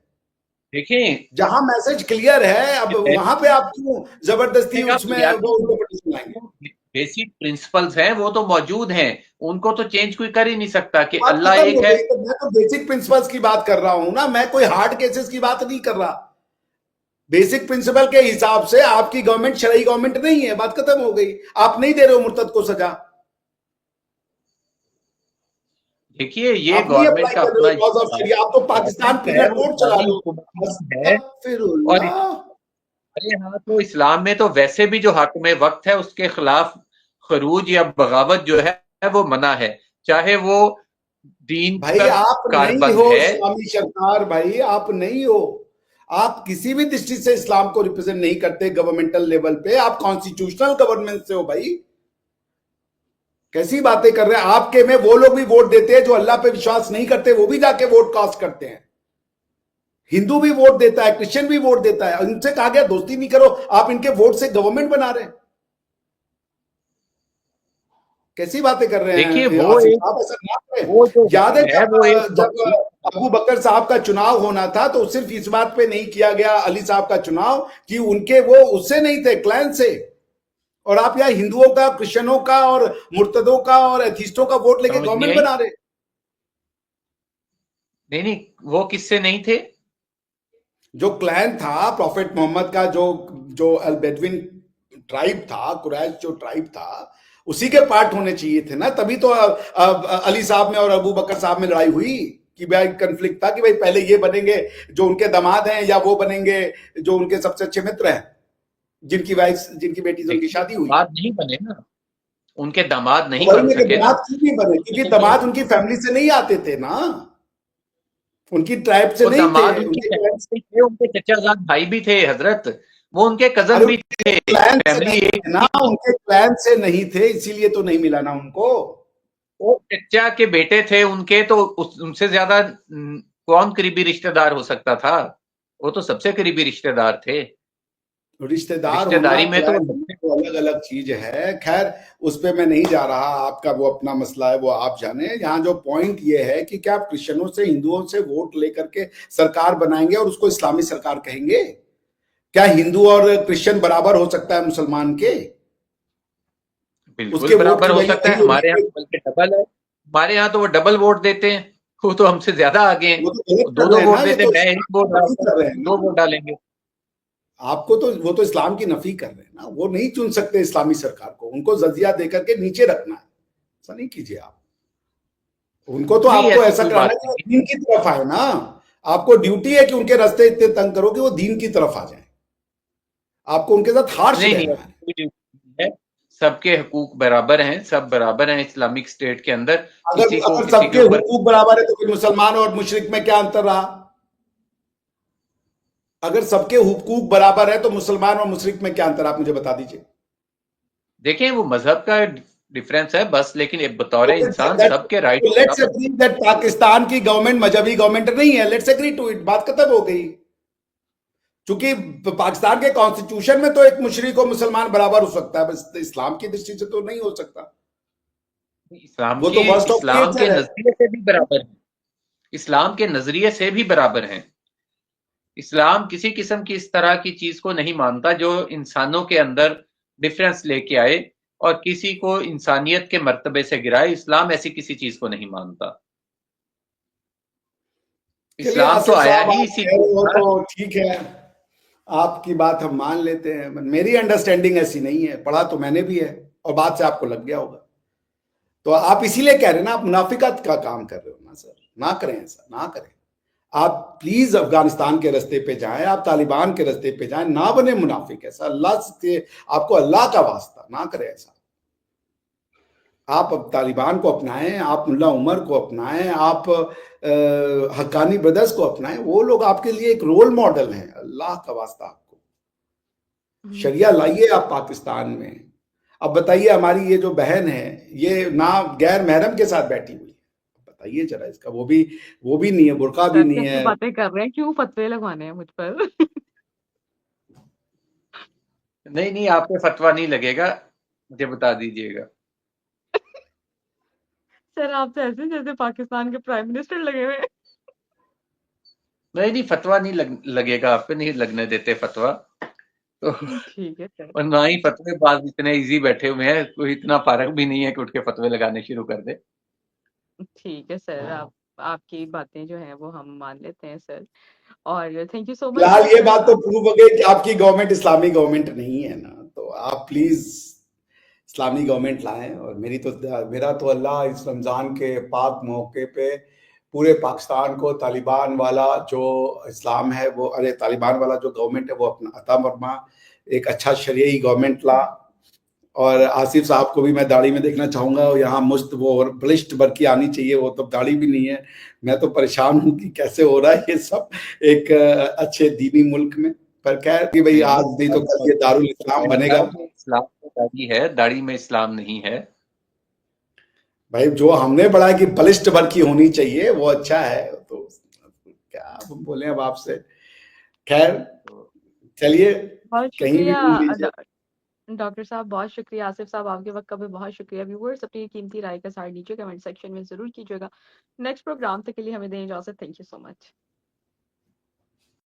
देखें जहां मैसेज क्लियर है, अब वहां पे आप क्यों जबरदस्ती का उसमें बुनियादी वो इंटरप्रिटेशन लाएंगे? बेसिक प्रिंसिपल्स हैं वो तो मौजूद हैं, उनको तो चेंज कोई कर ही नहीं सकता कि बात अल्लाह खत्म हो एक है। गई। तो मैं तो बेसिक प्रिंसिपल्स की बात कर रहा हूं ना, मैं कोई हार्ड केसेस की बात नहीं कर रहा। बेसिक प्रिंसिपल के हिसाब से आपकी गवर्नमेंट शरई गवर्नमेंट नहीं है, बात खत्म हो गई। आप नहीं दे रहे हो मुर्तद को सजा, देखिए ये आप नहीं गवर्नमेंट अप्लाई का कर रहे अपना हो लॉज ऑफ शरिया, आप तो पाकिस्तान गवर्नमेंट है, पीनल वो कोड चला इस्लामी लो। हुकूमत है। और अस्तगफिरुल्लाह। अरे हाँ, तो इस्लाम में तो वैसे भी जो हाकिम वक्त है उसके खिलाफ खरूज या बगावत जो है वो मना है, चाहे वो दीन भाई का आप नहीं कारबंद हो है। इस्लामी सरकार, भाई आप नहीं हो। आप किसी भी दृष्टि से इस्लाम को रिप्रेजेंट नहीं करते गवर्नमेंटल लेवल पे, आप कॉन्स्टिट्यूशनल गवर्नमेंट से हो भाई। कैसी बातें कर रहे हैं? आपके में वो लोग भी वोट देते हैं जो अल्लाह पे विश्वास नहीं करते, वो भी जाके वोट कास्ट करते हैं। हिंदू भी वोट देता है, क्रिश्चियन भी वोट देता है, उनसे कहा गया दोस्ती नहीं करो, आप इनके वोट से गवर्नमेंट बना रहे हैं। कैसी बातें कर रहे देखिए हैं वो आसिफ एक, साहब? ऐसा ना करें। वो जो याद है है वो एक जब अबू बकर साहब का चुनाव होना था तो सिर्फ इस बात पे नहीं किया गया अली साहब का चुनाव कि उनके वो उससे नहीं थे, क्लैन से, और आप यहाँ हिंदुओं का, क्रिश्चियनों का और मुर्तदों का और एथिस्टों का वोट लेके समझ नहीं गवर्नमेंट आई। बना रहे। नहीं नहीं, वो किससे नहीं थे? जो क्लैन था प्रॉफेट मोहम्मद का, जो जो अल बेदविन ट्राइब था, कुरैश जो ट्राइब था, उसी के पार्ट होने चाहिए थे ना। तभी तो अली साहब में और अबू बकर साहब में लड़ाई हुई कि भाई कंफ्लिक्ट था कि भाई पहले ये बनेंगे जो उनके दामाद हैं, या वो बनेंगे जो उनके सबसे अच्छे मित्र हैं, जिनकी वाइफ, जिनकी बेटी से उनकी देखिए शादी हुई। दामाद नहीं बने ना, उनके दामाद तो नहीं वही बन मेरे सके ना। दामाद क्यों नहीं बने? क्योंकि ये दामाद उनकी फैमिली से नहीं आते थे ना, उनकी ट्राइब से वो नहीं थे, दामाद उनकी उनके क्लैन। फैमिली थे, उनके चचाजाद भाई भी थे हजरत, वो उनके अरे कजन भी उनके थे, क्लैन से फैमिली नहीं एक थे ना, थी। उनके क्लैन से नहीं थे, इसीलिए तो नहीं मिला ना उनको। वो चचा के बेटे थे उनके, तो उनसे ज्यादा कौन करीबी रिश्तेदार हो सकता था? वो तो सबसे करीबी रिश्तेदार थे। रिश्तेदार होना रिश्तेदारी में तो क्लैन होना तो अलग अलग चीज है। खैर, उस पे मैं नहीं जा रहा, आपका वो अपना मसला है, वो आप जाने। यहाँ जो पॉइंट ये है कि क्या आप क्रिश्चियनों से, हिंदुओं से वोट लेकर के सरकार बनाएंगे और उसको इस्लामी सरकार कहेंगे? क्या हिंदू और क्रिश्चियन बराबर हो सकता है मुसलमान के? बिल्कुल उसके वोट बराबर की हो वैल्यू सकता है, नहीं हमारे यहाँ होगी? तो बल्कि डबल है। हमारे यहाँ तो वो डबल वोट देते हैं, वो तो हमसे ज्यादा आगे हैं। वो तो गलत वो दो कर दो रहे हैं वोट ना, ये देते हैं, तो मैं एक वोट नफी डालता हूँ, कर रहे हैं दो ना। वोट डालेंगे। आपको तो वो तो इस्लाम की नफी कर रहे हैं ना, वो नहीं चुन सकते इस्लामी सरकार को, उनको जजिया देकर के नीचे रखना है। ऐसा नहीं कीजिए आप। उनको तो नहीं, आपको ऐसी ऐसा कोई कराना बात है कि वो नहीं दीन की तरफ आए ना। आपको ड्यूटी है कि उनके रास्ते इतने तंग करो कि वो दीन की तरफ आ जाए। आपको उनके साथ है। हार्श नहीं नहीं, रहना ऐसी है। कोई ड्यूटी नहीं है। सबके हकूक बराबर हैं, सब बराबर हैं इस्लामिक स्टेट के अंदर। अगर किसी को अगर किसी के सबके ऊपर हुकूक बराबर है तो फिर मुसलमान और मुशरिक में क्या अंतर रहा? अगर सबके हुकूक बराबर है तो मुसलमान और मुशरिक में क्या अंतर, आप मुझे बता दीजिए। देखें, वो मजहब का डिफरेंस है बस, लेकिन एक बतौर इंसान सबके राइट लेट्स बराबर। एग्री दैट पाकिस्तान की गवर्नमेंट मजहबी गवर्नमेंट नहीं है, लेट्स एग्री टू इट, बात खत्म हो गई। क्योंकि पाकिस्तान के कॉन्स्टिट्यूशन में तो एक मुशरिक और मुसलमान बराबर हो सकता है, बस इस्लाम की दृष्टि से तो नहीं हो सकता। इस्लाम वो की तो वर्स्ट ऑफ इस्लाम के नेचर है। नजरिए से भी बराबर है। इस्लाम के नजरिए से भी बराबर हैं। इस्लाम किसी किस्म की इस तरह की चीज को नहीं मानता जो इंसानों के अंदर डिफरेंस लेके आए और किसी को इंसानियत के मर्तबे से गिराए। इस्लाम ऐसी किसी चीज को नहीं मानता। चलिए इस्लाम तो आसिफ आया साहब, ही आप कह इसीलिए रहे हो था। तो ठीक है, आपकी बात हम मान लेते हैं। मेरी अंडरस्टैंडिंग ऐसी नहीं है, पढ़ा तो मैंने भी है और बात से आपको लग गया होगा। तो आप इसीलिए कह रहे हैं ना, आप मुनाफिकत का काम कर रहे हो ना सर। ना करें ऐसा, ना करें। आप प्लीज अफगानिस्तान के रास्ते पे जाएं, आप तालिबान के रास्ते पे जाएं, ना बने मुनाफिक। ऐसा अल्लाह से, आपको अल्लाह का वास्ता ना करें ऐसा। आप अब तालिबान को अपनाएं, आप मुल्ला उमर को अपनाएं, आप हक्कानी ब्रदर्स को अपनाएं। वो लोग आपके लिए एक रोल मॉडल हैं। अल्लाह का वास्ता, आपको शरिया लाइए आप पाकिस्तान में। अब बताइए, हमारी ये जो बहन है, ये ना गैर महरम के साथ बैठी हुई है, बताइए जरा इसका। वो भी नहीं है, बुर्का भी सर नहीं कैसी है। बातें कर रहे हैं, क्यों फतवे लगवाने हैं मुझ पर? नहीं नहीं, आप पे फतवा नहीं लगेगा, मुझे बता दीजिएगा। सर आप तो ऐसे जैसे पाकिस्तान के प्राइम मिनिस्टर लगे हुए हैं। नहीं नहीं, फतवा नहीं लगेगा, आप पे नहीं लगने देते फतवा। तो ठीक है सर। और ना ही फतवे बाज इतने इजी बैठे हुए हैं, कोई इतना फारग भी नहीं है कि उठ के फतवे लगाने शुरू कर दे। ठीक है सर, आप आपकी बातें जो हैं वो हम मान लेते हैं सर। और थैंक यू सो मच फिलहाल सर ये फॉर बात तो प्रूव हो गई कि आपकी गवर्नमेंट इस्लामी गवर्नमेंट नहीं है ना। तो आप प्लीज इस्लामी गवर्नमेंट लाएं। और मेरा तो अल्लाह इस रमजान के पाक मौके पे पूरे पाकिस्तान को तालिबान वाला जो इस्लाम है वो, अरे तालिबान वाला जो गवर्नमेंट है वो अपना अता फरमा, एक अच्छा शरियई गवर्नमेंट ला। और आसिफ साहब को भी मैं दाढ़ी में देखना चाहूंगा, और यहाँ मुस्त वो और बलिष्ठ बरकी आनी चाहिए, वो तो दाढ़ी भी नहीं है। मैं तो परेशान हूँ कि कैसे हो रहा है ये सब एक अच्छे दीनी मुल्क में। पर खैर कि भाई नहीं नहीं, आज नहीं तो कल ये दारुल इस्लाम बनेगा। दाढ़ी में इस्लाम तो दाढ़ी है, दाढ़ी में इस्लाम नहीं है। भाई जो हमने पढ़ा है कि बलिष्ठ बरकी होनी चाहिए वो अच्छा है, तो क्या हम बोले अब आपसे। खैर तो चलिए, बहुत कहीं भी शुक्रिया मिल लीजिए। डॉक्टर साहब, बहुत शुक्रिया। आसिफ साहब आपके वक्त का भी बहुत शुक्रिया। व्यूअर्स अपनी कीमती राय का सार नीचे कमेंट सेक्शन में जरूर कीजिएगा। नेक्स्ट प्रोग्राम तक के लिए हमें दें इजाजत। Thank you so much.